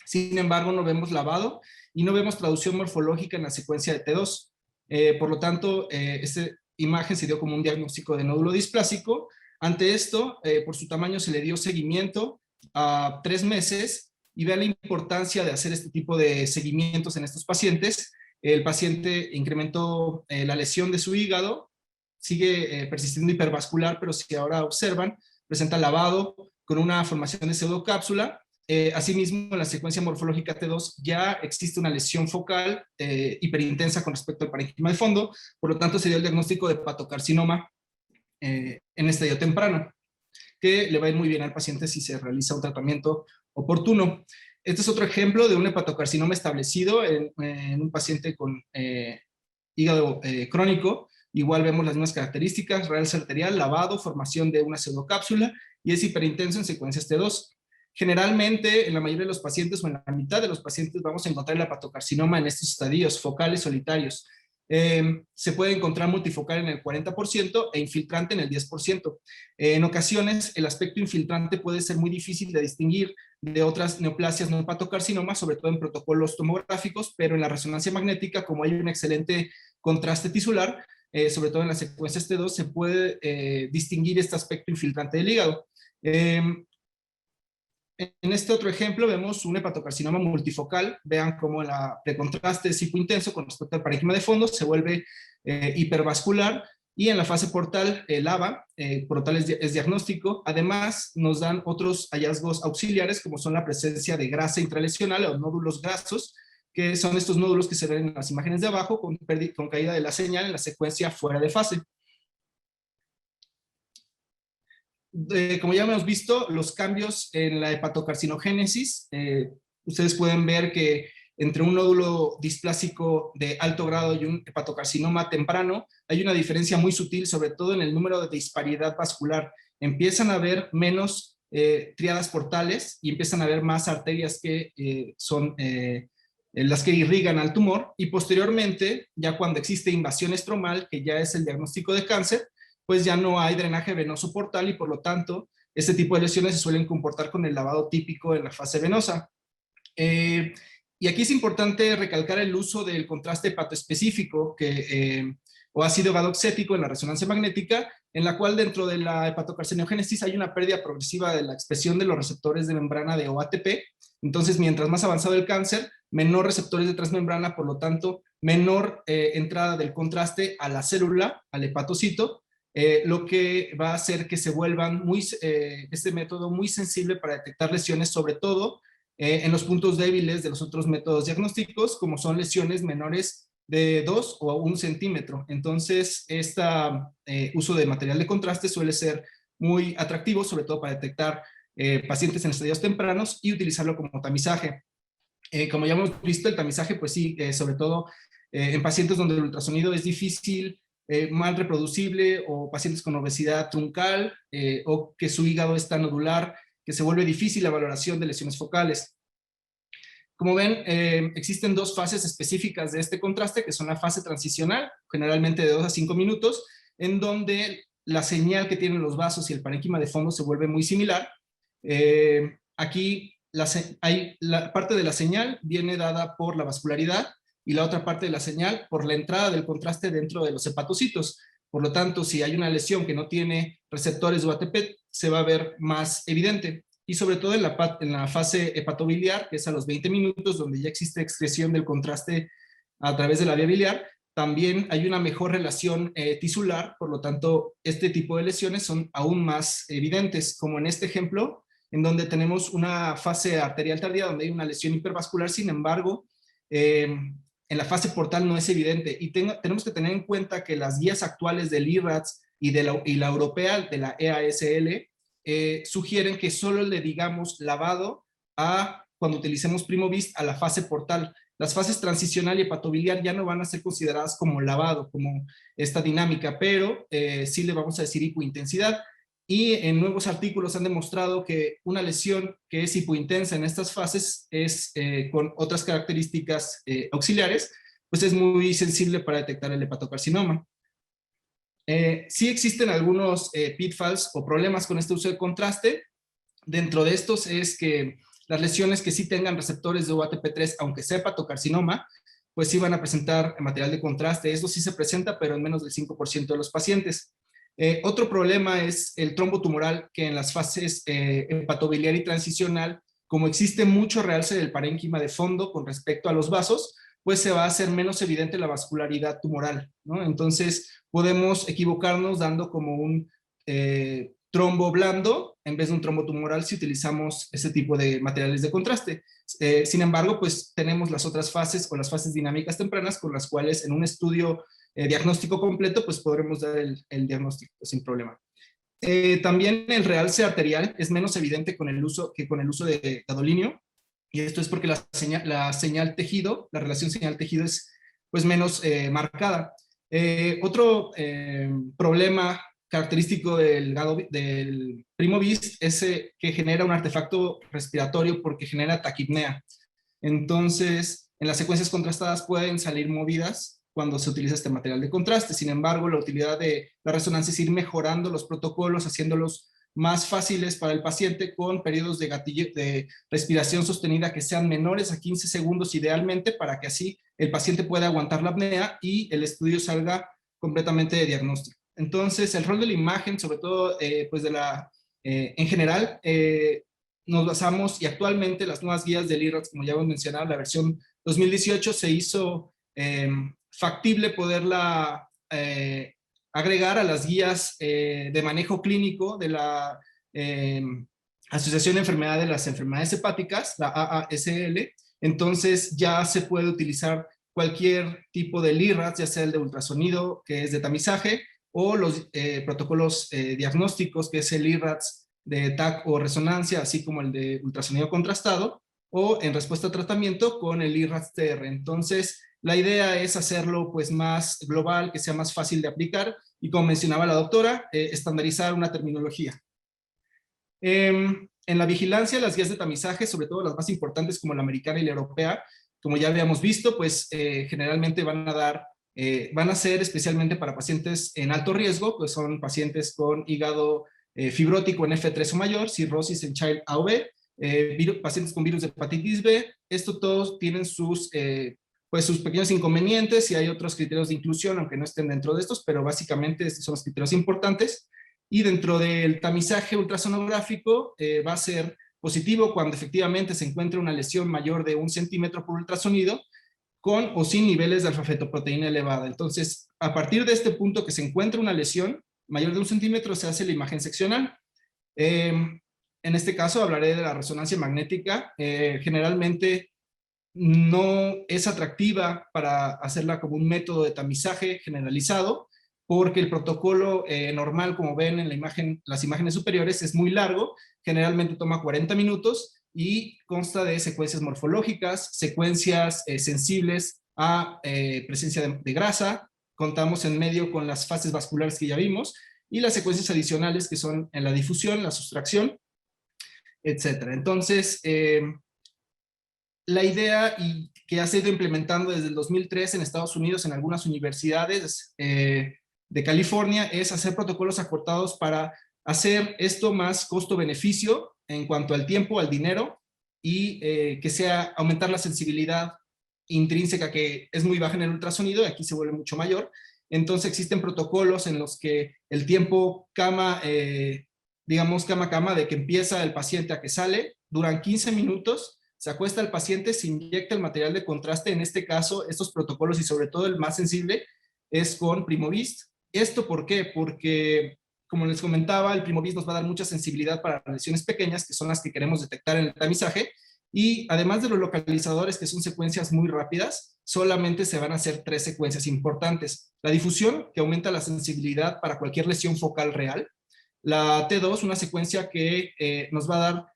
Sin embargo, no vemos lavado y no vemos traducción morfológica en la secuencia de T2. Por lo tanto, esta imagen se dio como un diagnóstico de nódulo displásico. Ante esto, por su tamaño se le dio seguimiento a 3 meses, y vean la importancia de hacer este tipo de seguimientos en estos pacientes. El paciente incrementó la lesión de su hígado, sigue persistiendo hipervascular, pero si ahora observan, presenta lavado con una formación de pseudocápsula. Asimismo, en la secuencia morfológica T2 ya existe una lesión focal hiperintensa con respecto al parénquima de fondo, por lo tanto se dio el diagnóstico de hepatocarcinoma en estadio temprano, que le va a ir muy bien al paciente si se realiza un tratamiento oportuno. Este es otro ejemplo de un hepatocarcinoma establecido en un paciente con hígado crónico. Igual vemos las mismas características: realce arterial, lavado, formación de una pseudocápsula, y es hiperintenso en secuencias T2. Generalmente, en la mayoría de los pacientes, o en la mitad de los pacientes, vamos a encontrar el hepatocarcinoma en estos estadios focales solitarios. Se puede encontrar multifocal en el 40% e infiltrante en el 10%. En ocasiones, el aspecto infiltrante puede ser muy difícil de distinguir de otras neoplasias no hepatocarcinomas, sobre todo en protocolos tomográficos, pero en la resonancia magnética, como hay un excelente contraste tisular, sobre todo en las secuencias T2, se puede distinguir este aspecto infiltrante del hígado. En este otro ejemplo vemos un hepatocarcinoma multifocal. Vean cómo la precontraste es hipointenso con respecto al parénquima de fondo, se vuelve hipervascular, Y en la fase portal, LAVA, portal es diagnóstico. Además, nos dan otros hallazgos auxiliares, como son la presencia de grasa intralesional o nódulos grasos, que son estos nódulos que se ven en las imágenes de abajo con caída de la señal en la secuencia fuera de fase. Como ya hemos visto, los cambios en la hepatocarcinogénesis, ustedes pueden ver que entre un nódulo displásico de alto grado y un hepatocarcinoma temprano, hay una diferencia muy sutil, sobre todo en el número de disparidad vascular. Empiezan a haber menos tríadas portales y empiezan a haber más arterias que son las que irrigan al tumor, y posteriormente, ya cuando existe invasión estromal, que ya es el diagnóstico de cáncer, pues ya no hay drenaje venoso portal y por lo tanto este tipo de lesiones se suelen comportar con el lavado típico en la fase venosa. Y aquí es importante recalcar el uso del contraste hepatoespecífico o ácido gadoxético en la resonancia magnética, en la cual dentro de la hepatocarcinogénesis hay una pérdida progresiva de la expresión de los receptores de membrana de OATP. Entonces, mientras más avanzado el cáncer, menor receptores de transmembrana, por lo tanto, menor entrada del contraste a la célula, al hepatocito, lo que va a hacer que se vuelvan este método muy sensible para detectar lesiones, sobre todo en los puntos débiles de los otros métodos diagnósticos, como son lesiones menores de 2 o 1 centímetro. Entonces, este uso de material de contraste suele ser muy atractivo, sobre todo para detectar pacientes en estadios tempranos y utilizarlo como tamizaje. Como ya hemos visto, el tamizaje, pues sí, sobre todo en pacientes donde el ultrasonido es difícil, mal reproducible, o pacientes con obesidad truncal, o que su hígado está nodular, que se vuelve difícil la valoración de lesiones focales. Como ven, existen dos fases específicas de este contraste, que son la fase transicional, generalmente de 2 a 5 minutos, en donde la señal que tienen los vasos y el parénquima de fondo se vuelve muy similar. Aquí la parte de la señal viene dada por la vascularidad y la otra parte de la señal por la entrada del contraste dentro de los hepatocitos. Por lo tanto, si hay una lesión que no tiene receptores de OATP, se va a ver más evidente. Y sobre todo en la fase hepatobiliar, que es a los 20 minutos, donde ya existe excreción del contraste a través de la vía biliar, también hay una mejor relación tisular. Por lo tanto, este tipo de lesiones son aún más evidentes, como en este ejemplo, en donde tenemos una fase arterial tardía donde hay una lesión hipervascular. Sin embargo, en la fase portal no es evidente, y tenemos que tener en cuenta que las guías actuales del IRADS y la europea de la EASL sugieren que solo le digamos lavado cuando utilicemos PrimoVist a la fase portal. Las fases transicional y hepatobiliar ya no van a ser consideradas como lavado, como esta dinámica, pero sí le vamos a decir hipointensidad. Y en nuevos artículos han demostrado que una lesión que es hipointensa en estas fases es con otras características auxiliares, pues es muy sensible para detectar el hepatocarcinoma. Sí existen algunos pitfalls o problemas con este uso de contraste. Dentro de estos es que las lesiones que sí tengan receptores de OATP3, aunque sea hepatocarcinoma, pues sí van a presentar material de contraste. Esto sí se presenta, pero en menos del 5% de los pacientes. Otro problema es el trombo tumoral, que en las fases hepatobiliar y transicional, como existe mucho realce del parénquima de fondo con respecto a los vasos, pues se va a hacer menos evidente la vascularidad tumoral, ¿no? Entonces podemos equivocarnos dando como un trombo blando en vez de un trombo tumoral si utilizamos ese tipo de materiales de contraste. Sin embargo, pues tenemos las otras fases o las fases dinámicas tempranas con las cuales en un estudio diagnóstico completo pues podremos dar el diagnóstico sin problema. También el realce arterial es menos evidente con el uso de gadolinio, y esto es porque la señal tejido, la relación señal-tejido es pues menos marcada. Otro problema característico del PrimoVist es que genera un artefacto respiratorio porque genera taquipnea. Entonces, en las secuencias contrastadas pueden salir movidas cuando se utiliza este material de contraste. Sin embargo, la utilidad de la resonancia es ir mejorando los protocolos, haciéndolos más fáciles para el paciente con periodos de respiración sostenida que sean menores a 15 segundos idealmente, para que así el paciente pueda aguantar la apnea y el estudio salga completamente de diagnóstico. Entonces, el rol de la imagen, sobre todo pues en general, nos basamos, y actualmente las nuevas guías del IRADS, como ya hemos mencionado, la versión 2018 se hizo factible poderla agregar a las guías de manejo clínico de la Asociación de Enfermedades de las Enfermedades Hepáticas, la AASL. Entonces ya se puede utilizar cualquier tipo de LIRADS, ya sea el de ultrasonido, que es de tamizaje, o los protocolos diagnósticos, que es el LIRADS de TAC o resonancia, así como el de ultrasonido contrastado, o en respuesta a tratamiento con el LIRADS-TR. Entonces, la idea es hacerlo pues más global, que sea más fácil de aplicar, y como mencionaba la doctora, estandarizar una terminología. En la vigilancia, las guías de tamizaje, sobre todo las más importantes como la americana y la europea, como ya habíamos visto, pues generalmente van a ser especialmente para pacientes en alto riesgo, pues son pacientes con hígado fibrótico en F3 o mayor, cirrosis en Child A o B, pacientes con virus de hepatitis B. Esto todos tienen sus pequeños inconvenientes, y hay otros criterios de inclusión, aunque no estén dentro de estos, pero básicamente estos son los criterios importantes. Y dentro del tamizaje ultrasonográfico va a ser positivo cuando efectivamente se encuentre una lesión mayor de 1 centímetro por ultrasonido, con o sin niveles de alfa-fetoproteína elevada. Entonces, a partir de este punto que se encuentra una lesión mayor de 1 centímetro, se hace la imagen seccional. En este caso hablaré de la resonancia magnética. Generalmente no es atractiva para hacerla como un método de tamizaje generalizado, porque el protocolo normal, como ven en la imagen, las imágenes superiores, es muy largo, generalmente toma 40 minutos y consta de secuencias morfológicas, secuencias sensibles a presencia de grasa, contamos en medio con las fases vasculares que ya vimos, y las secuencias adicionales que son en la difusión, la sustracción, etc. Entonces, la idea y que ha sido implementando desde el 2003 en Estados Unidos en algunas universidades de California es hacer protocolos acortados para hacer esto más costo-beneficio en cuanto al tiempo, al dinero, y que sea aumentar la sensibilidad intrínseca, que es muy baja en el ultrasonido, y aquí se vuelve mucho mayor. Entonces existen protocolos en los que el tiempo cama, digamos cama, de que empieza el paciente a que sale, duran 15 minutos, se acuesta el paciente, se inyecta el material de contraste. En este caso, estos protocolos, y sobre todo el más sensible, es con Primovist. ¿Esto por qué? Porque, como les comentaba, el Primovist nos va a dar mucha sensibilidad para lesiones pequeñas, que son las que queremos detectar en el tamizaje, y además de los localizadores, que son secuencias muy rápidas, solamente se van a hacer 3 secuencias importantes. La difusión, que aumenta la sensibilidad para cualquier lesión focal real. La T2, una secuencia que nos va a dar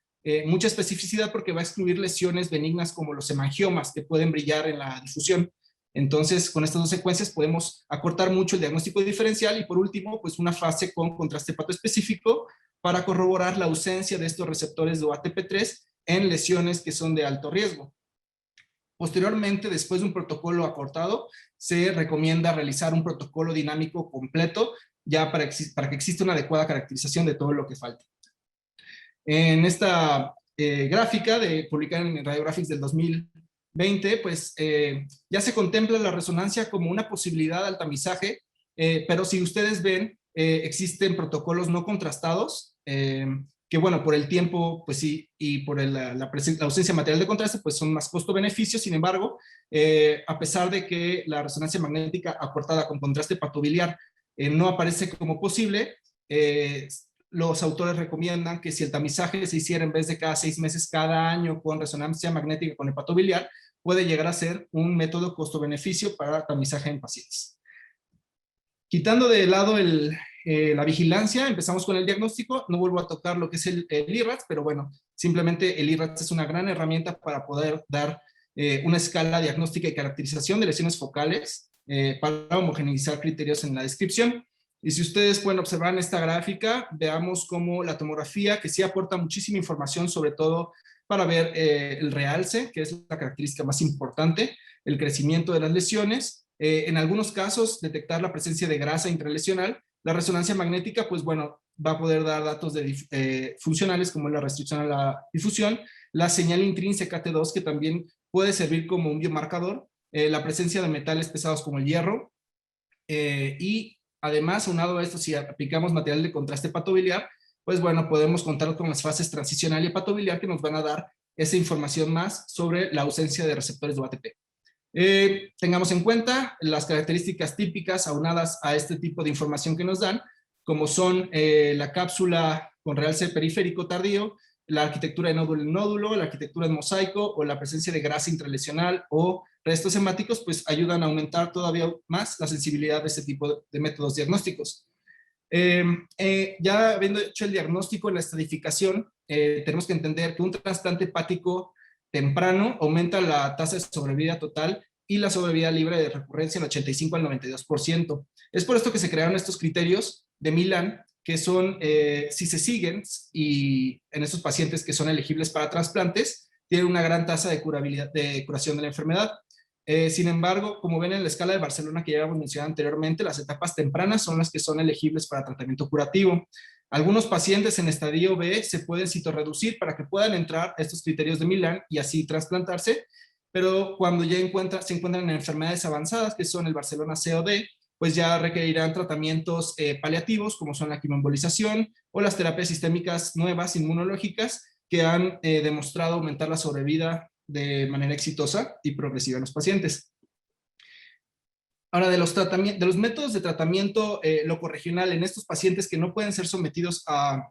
mucha especificidad, porque va a excluir lesiones benignas como los hemangiomas, que pueden brillar en la difusión. Entonces, con estas 2 secuencias podemos acortar mucho el diagnóstico diferencial. Y por último, pues una fase con contraste hepatoespecífico para corroborar la ausencia de estos receptores de OATP3 en lesiones que son de alto riesgo. Posteriormente, después de un protocolo acortado, se recomienda realizar un protocolo dinámico completo, ya para que exista una adecuada caracterización de todo lo que falta. En esta gráfica publicada en Radiographics del 2020, pues ya se contempla la resonancia como una posibilidad al tamizaje, pero si ustedes ven, existen protocolos no contrastados, que bueno, por el tiempo, pues sí, y por la ausencia de material de contraste, pues son más costo-beneficio. Sin embargo, a pesar de que la resonancia magnética acortada con contraste hepatobiliar no aparece como posible, los autores recomiendan que si el tamizaje se hiciera en vez de cada 6 meses, cada año, con resonancia magnética con hepatobiliar, puede llegar a ser un método costo-beneficio para tamizaje en pacientes. Quitando de lado la vigilancia, empezamos con el diagnóstico. No vuelvo a tocar lo que es el IRADS, pero bueno, simplemente el IRADS es una gran herramienta para poder dar una escala diagnóstica y caracterización de lesiones focales, para homogeneizar criterios en la descripción. Y si ustedes pueden observar en esta gráfica, veamos cómo la tomografía, que sí aporta muchísima información, sobre todo para ver el realce, que es la característica más importante, el crecimiento de las lesiones. En algunos casos, detectar la presencia de grasa intralesional. La resonancia magnética, pues bueno, va a poder dar datos funcionales, como la restricción a la difusión, la señal intrínseca T2, que también puede servir como un biomarcador, la presencia de metales pesados como el hierro, y además, aunado a esto, si aplicamos material de contraste hepatobiliar, pues bueno, podemos contar con las fases transicional y hepatobiliar, que nos van a dar esa información más sobre la ausencia de receptores de OATP. Tengamos en cuenta las características típicas aunadas a este tipo de información que nos dan, como son la cápsula con realce periférico tardío, la arquitectura de nódulo en nódulo, la arquitectura en mosaico o la presencia de grasa intralesional o restos hemáticos, pues ayudan a aumentar todavía más la sensibilidad de este tipo de métodos diagnósticos. Ya habiendo hecho el diagnóstico en la estratificación, tenemos que entender que un trasplante hepático temprano aumenta la tasa de sobrevida total y la sobrevida libre de recurrencia en 85 al 92%. Es por esto que se crearon estos criterios de Milan, que son, si se siguen, y en estos pacientes que son elegibles para trasplantes, tienen una gran tasa de curabilidad, de curación de la enfermedad. Sin embargo, como ven en la escala de Barcelona que ya habíamos mencionado anteriormente, las etapas tempranas son las que son elegibles para tratamiento curativo. Algunos pacientes en estadio B se pueden citorreducir para que puedan entrar a estos criterios de Milan y así trasplantarse, pero cuando ya se encuentran en enfermedades avanzadas, que son el Barcelona C o D, pues ya requerirán tratamientos paliativos, como son la quimioembolización o las terapias sistémicas nuevas inmunológicas que han demostrado aumentar la sobrevida de manera exitosa y progresiva en los pacientes. Ahora, de los métodos de tratamiento locorregional en estos pacientes que no pueden ser sometidos a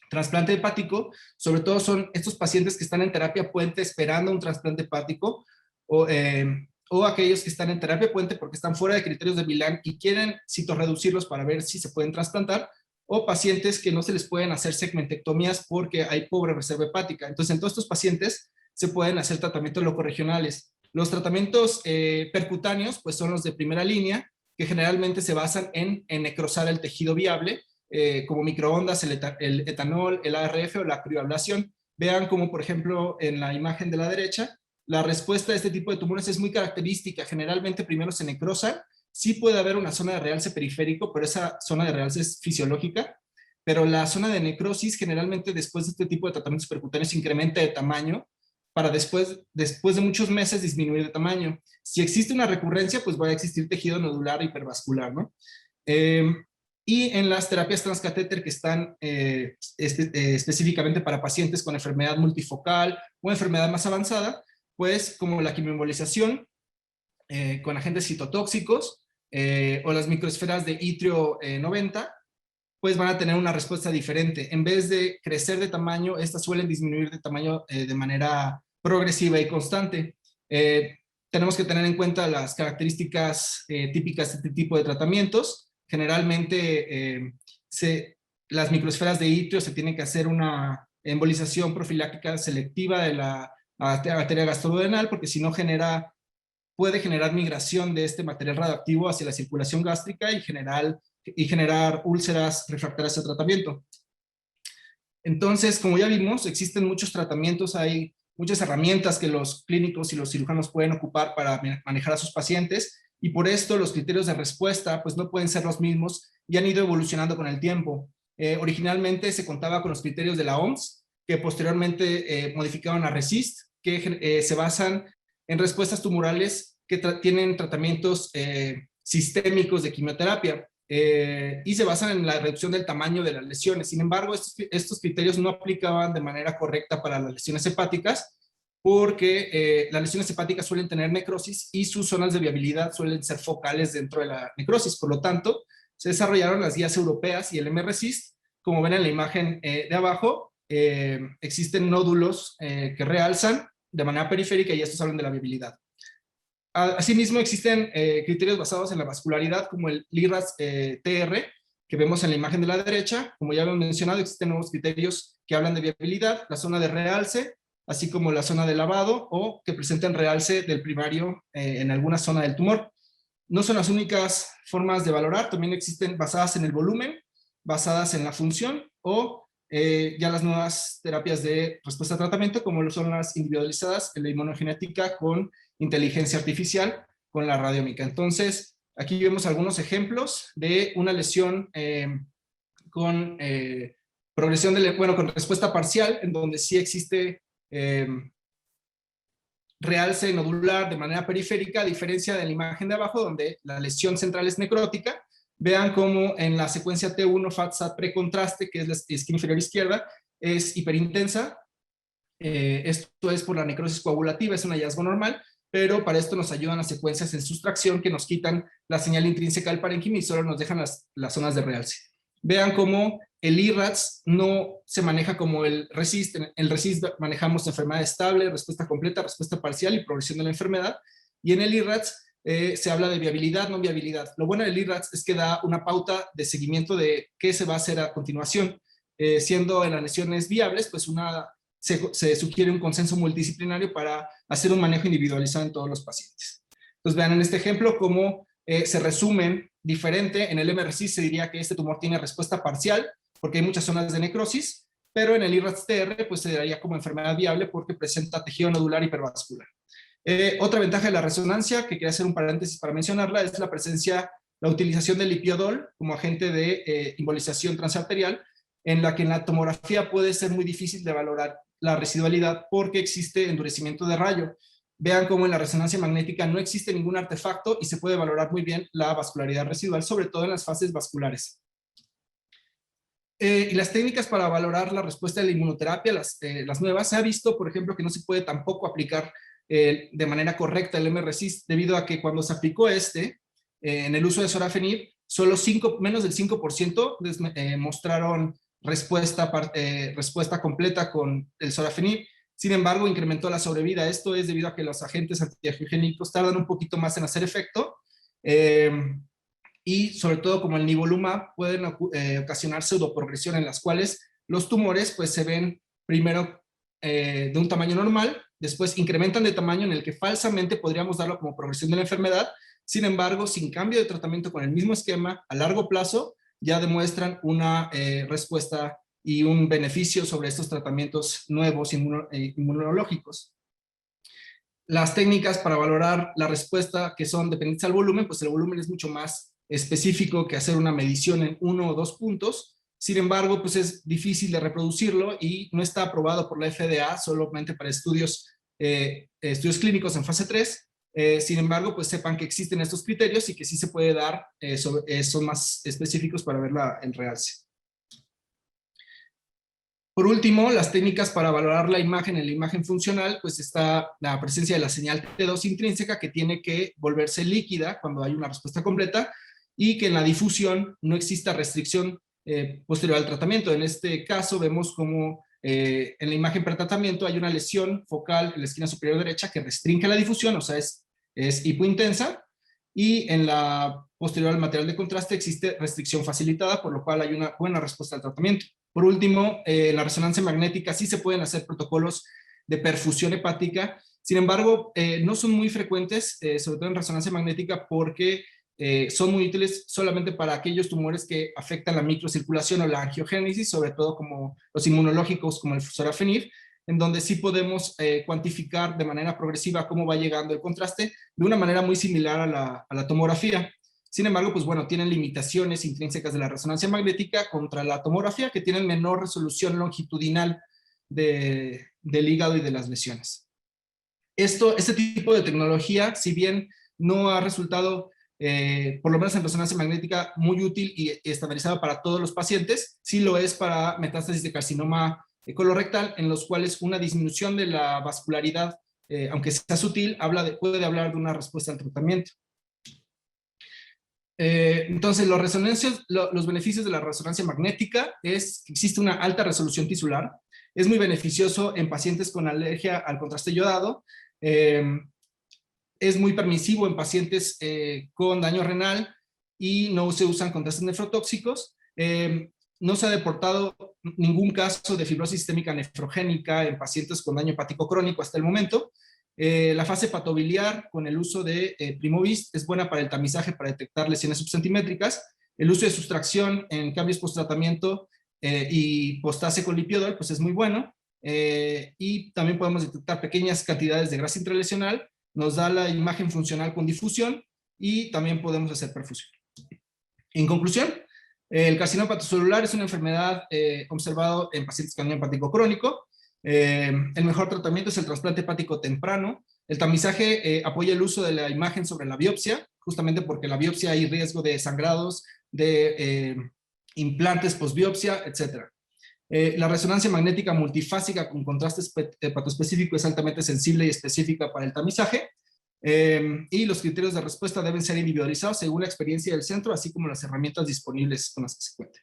trasplante hepático, sobre todo son estos pacientes que están en terapia puente esperando un trasplante hepático, o aquellos que están en terapia puente porque están fuera de criterios de Milan y quieren citorreducirlos para ver si se pueden trasplantar, o pacientes que no se les pueden hacer segmentectomías porque hay pobre reserva hepática. Entonces, en todos estos pacientes se pueden hacer tratamientos locorregionales. Los tratamientos percutáneos, pues son los de primera línea, que generalmente se basan en necrosar el tejido viable, como microondas, el etanol, el ARF o la crioablación. Vean como, por ejemplo, en la imagen de la derecha, la respuesta a este tipo de tumores es muy característica. Generalmente primero se necrosan. Sí puede haber una zona de realce periférico, pero esa zona de realce es fisiológica. Pero la zona de necrosis, generalmente después de este tipo de tratamientos percutáneos, incrementa de tamaño para después de muchos meses disminuir de tamaño. Si existe una recurrencia, pues va a existir tejido nodular hipervascular, ¿no? Y en las terapias transcatéter que están específicamente para pacientes con enfermedad multifocal o enfermedad más avanzada, pues como la quimioembolización con agentes citotóxicos o las microesferas de itrio 90, pues van a tener una respuesta diferente. En vez de crecer de tamaño, estas suelen disminuir de tamaño de manera progresiva y constante. Tenemos que tener en cuenta las características típicas de este tipo de tratamientos. Generalmente las microesferas de itrio se tienen que hacer una embolización profiláctica selectiva de la arteria gastroduodenal, porque si no puede generar migración de este material radioactivo hacia la circulación gástrica y generar úlceras refractarias al tratamiento. Entonces, como ya vimos, existen muchos tratamientos, hay muchas herramientas que los clínicos y los cirujanos pueden ocupar para manejar a sus pacientes, y por esto los criterios de respuesta pues no pueden ser los mismos y han ido evolucionando con el tiempo. Originalmente se contaba con los criterios de la OMS, que posteriormente modificaron a RECIST, que se basan en respuestas tumorales que tienen tratamientos sistémicos de quimioterapia. Y se basan en la reducción del tamaño de las lesiones. Sin embargo, estos criterios no aplicaban de manera correcta para las lesiones hepáticas, porque las lesiones hepáticas suelen tener necrosis y sus zonas de viabilidad suelen ser focales dentro de la necrosis. Por lo tanto, se desarrollaron las guías europeas y el MRCIST. Como ven en la imagen de abajo, existen nódulos que realzan de manera periférica y estos hablan de la viabilidad. Asimismo, existen criterios basados en la vascularidad, como el LIRAS-TR, que vemos en la imagen de la derecha. Como ya hemos mencionado, existen nuevos criterios que hablan de viabilidad, la zona de realce, así como la zona de lavado, o que presenten realce del primario en alguna zona del tumor. No son las únicas formas de valorar, también existen basadas en el volumen, basadas en la función, o ya las nuevas terapias de respuesta a tratamiento, como son las individualizadas en la inmunogenética con inteligencia artificial, con la radiómica. Entonces, aquí vemos algunos ejemplos de una lesión con progresión con respuesta parcial, en donde sí existe realce nodular de manera periférica, a diferencia de la imagen de abajo, donde la lesión central es necrótica. Vean cómo en la secuencia T1 FAT-SAT precontraste, que es la esquina inferior izquierda, es hiperintensa. Esto es por la necrosis coagulativa, es un hallazgo normal, pero para esto nos ayudan las secuencias en sustracción que nos quitan la señal intrínseca del parénquima y solo nos dejan las zonas de realce. Vean cómo el IRADS no se maneja como el RECIST. En el RECIST manejamos enfermedad estable, respuesta completa, respuesta parcial y progresión de la enfermedad. Y en el IRADS se habla de viabilidad, no viabilidad. Lo bueno del IRADS es que da una pauta de seguimiento de qué se va a hacer a continuación. Siendo en las lesiones viables, pues se sugiere un consenso multidisciplinario para hacer un manejo individualizado en todos los pacientes. Entonces vean en este ejemplo cómo se resumen diferente. En el MRCIS se diría que este tumor tiene respuesta parcial porque hay muchas zonas de necrosis, pero en el IRADS-TR pues se daría como enfermedad viable porque presenta tejido nodular hipervascular. Otra ventaja de la resonancia, que quería hacer un paréntesis para mencionarla, es la utilización del lipiodol como agente de embolización transarterial, en la que en la tomografía puede ser muy difícil de valorar la residualidad porque existe endurecimiento de rayo. Vean cómo en la resonancia magnética no existe ningún artefacto y se puede valorar muy bien la vascularidad residual, sobre todo en las fases vasculares. Y las técnicas para valorar la respuesta de la inmunoterapia, las nuevas, se ha visto, por ejemplo, que no se puede tampoco aplicar de manera correcta el MRCIS, debido a que cuando se aplicó en el uso de sorafenib, solo menos del 5% mostraron respuesta completa con el sorafenib. Sin embargo, incrementó la sobrevida. Esto es debido a que los agentes antiangiogénicos tardan un poquito más en hacer efecto, y sobre todo como el nivolumab pueden ocasionar pseudoprogresión, en las cuales los tumores pues se ven primero de un tamaño normal, después incrementan de tamaño en el que falsamente podríamos darlo como progresión de la enfermedad. Sin embargo, sin cambio de tratamiento con el mismo esquema, a largo plazo ya demuestran una respuesta y un beneficio sobre estos tratamientos nuevos inmunológicos. Las técnicas para valorar la respuesta que son dependientes al volumen, pues el volumen es mucho más específico que hacer una medición en 1 o 2 puntos. Sin embargo, pues es difícil de reproducirlo y no está aprobado por la FDA solamente para estudios clínicos en fase 3. Sin embargo, pues sepan que existen estos criterios y que sí se puede dar, son más específicos para ver el realce. Por último, las técnicas para valorar la imagen en la imagen funcional, pues está la presencia de la señal T2 intrínseca, que tiene que volverse líquida cuando hay una respuesta completa, y que en la difusión no exista restricción posterior al tratamiento. En este caso vemos como en la imagen pretratamiento hay una lesión focal en la esquina superior derecha que restringe la difusión, o sea, es hipointensa, y en la posterior al material de contraste existe restricción facilitada, por lo cual hay una buena respuesta al tratamiento. Por último, en la resonancia magnética sí se pueden hacer protocolos de perfusión hepática. Sin embargo, no son muy frecuentes, sobre todo en resonancia magnética, porque son muy útiles solamente para aquellos tumores que afectan la microcirculación o la angiogénesis, sobre todo como los inmunológicos, como el sorafenib, en donde sí podemos cuantificar de manera progresiva cómo va llegando el contraste, de una manera muy similar a la tomografía. Sin embargo, pues bueno, tienen limitaciones intrínsecas de la resonancia magnética contra la tomografía, que tienen menor resolución longitudinal del hígado y de las lesiones. Este tipo de tecnología, si bien no ha resultado, por lo menos en resonancia magnética, muy útil y estandarizado para todos los pacientes, sí lo es para metástasis de carcinoma colorectal, en los cuales una disminución de la vascularidad, aunque sea sutil, puede hablar de una respuesta al tratamiento. Entonces, los beneficios de la resonancia magnética es que existe una alta resolución tisular, es muy beneficioso en pacientes con alergia al contraste yodado, es muy permisivo en pacientes con daño renal y no se usan contrastes nefrotóxicos. No se ha deportado ningún caso de fibrosis sistémica nefrogénica en pacientes con daño hepático crónico hasta el momento. La fase patobiliar con el uso de Primovist es buena para el tamizaje para detectar lesiones subcentimétricas. El uso de sustracción en cambios post-tratamiento y postase con lipiodol pues es muy bueno. Y también podemos detectar pequeñas cantidades de grasa intralesional. Nos da la imagen funcional con difusión y también podemos hacer perfusión. En conclusión, el carcinoma hepatocelular es una enfermedad observada en pacientes con daño hepático crónico. El mejor tratamiento es el trasplante hepático temprano. El tamizaje apoya el uso de la imagen sobre la biopsia, justamente porque la biopsia hay riesgo de sangrados, de implantes postbiopsia, etc. La resonancia magnética multifásica con contraste hepatoespecífico es altamente sensible y específica para el tamizaje. Y los criterios de respuesta deben ser individualizados según la experiencia del centro, así como las herramientas disponibles con las que se cuenten.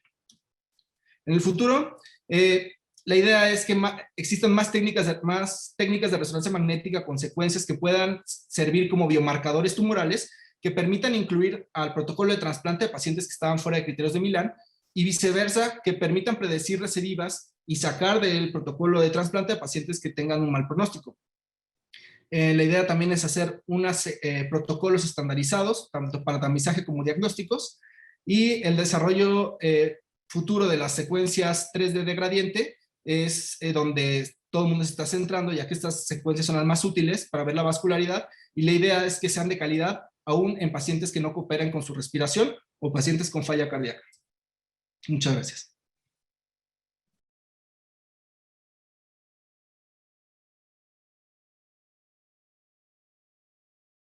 En el futuro, la idea es que existan más técnicas de resonancia magnética con secuencias que puedan servir como biomarcadores tumorales que permitan incluir al protocolo de trasplante de pacientes que estaban fuera de criterios de Milán y viceversa, que permitan predecir recidivas y sacar del protocolo de trasplante a pacientes que tengan un mal pronóstico. La idea también es hacer unos protocolos estandarizados, tanto para tamizaje como diagnósticos, y el desarrollo futuro de las secuencias 3D de gradiente es donde todo el mundo se está centrando, ya que estas secuencias son las más útiles para ver la vascularidad, y la idea es que sean de calidad aún en pacientes que no cooperan con su respiración o pacientes con falla cardíaca. Muchas gracias.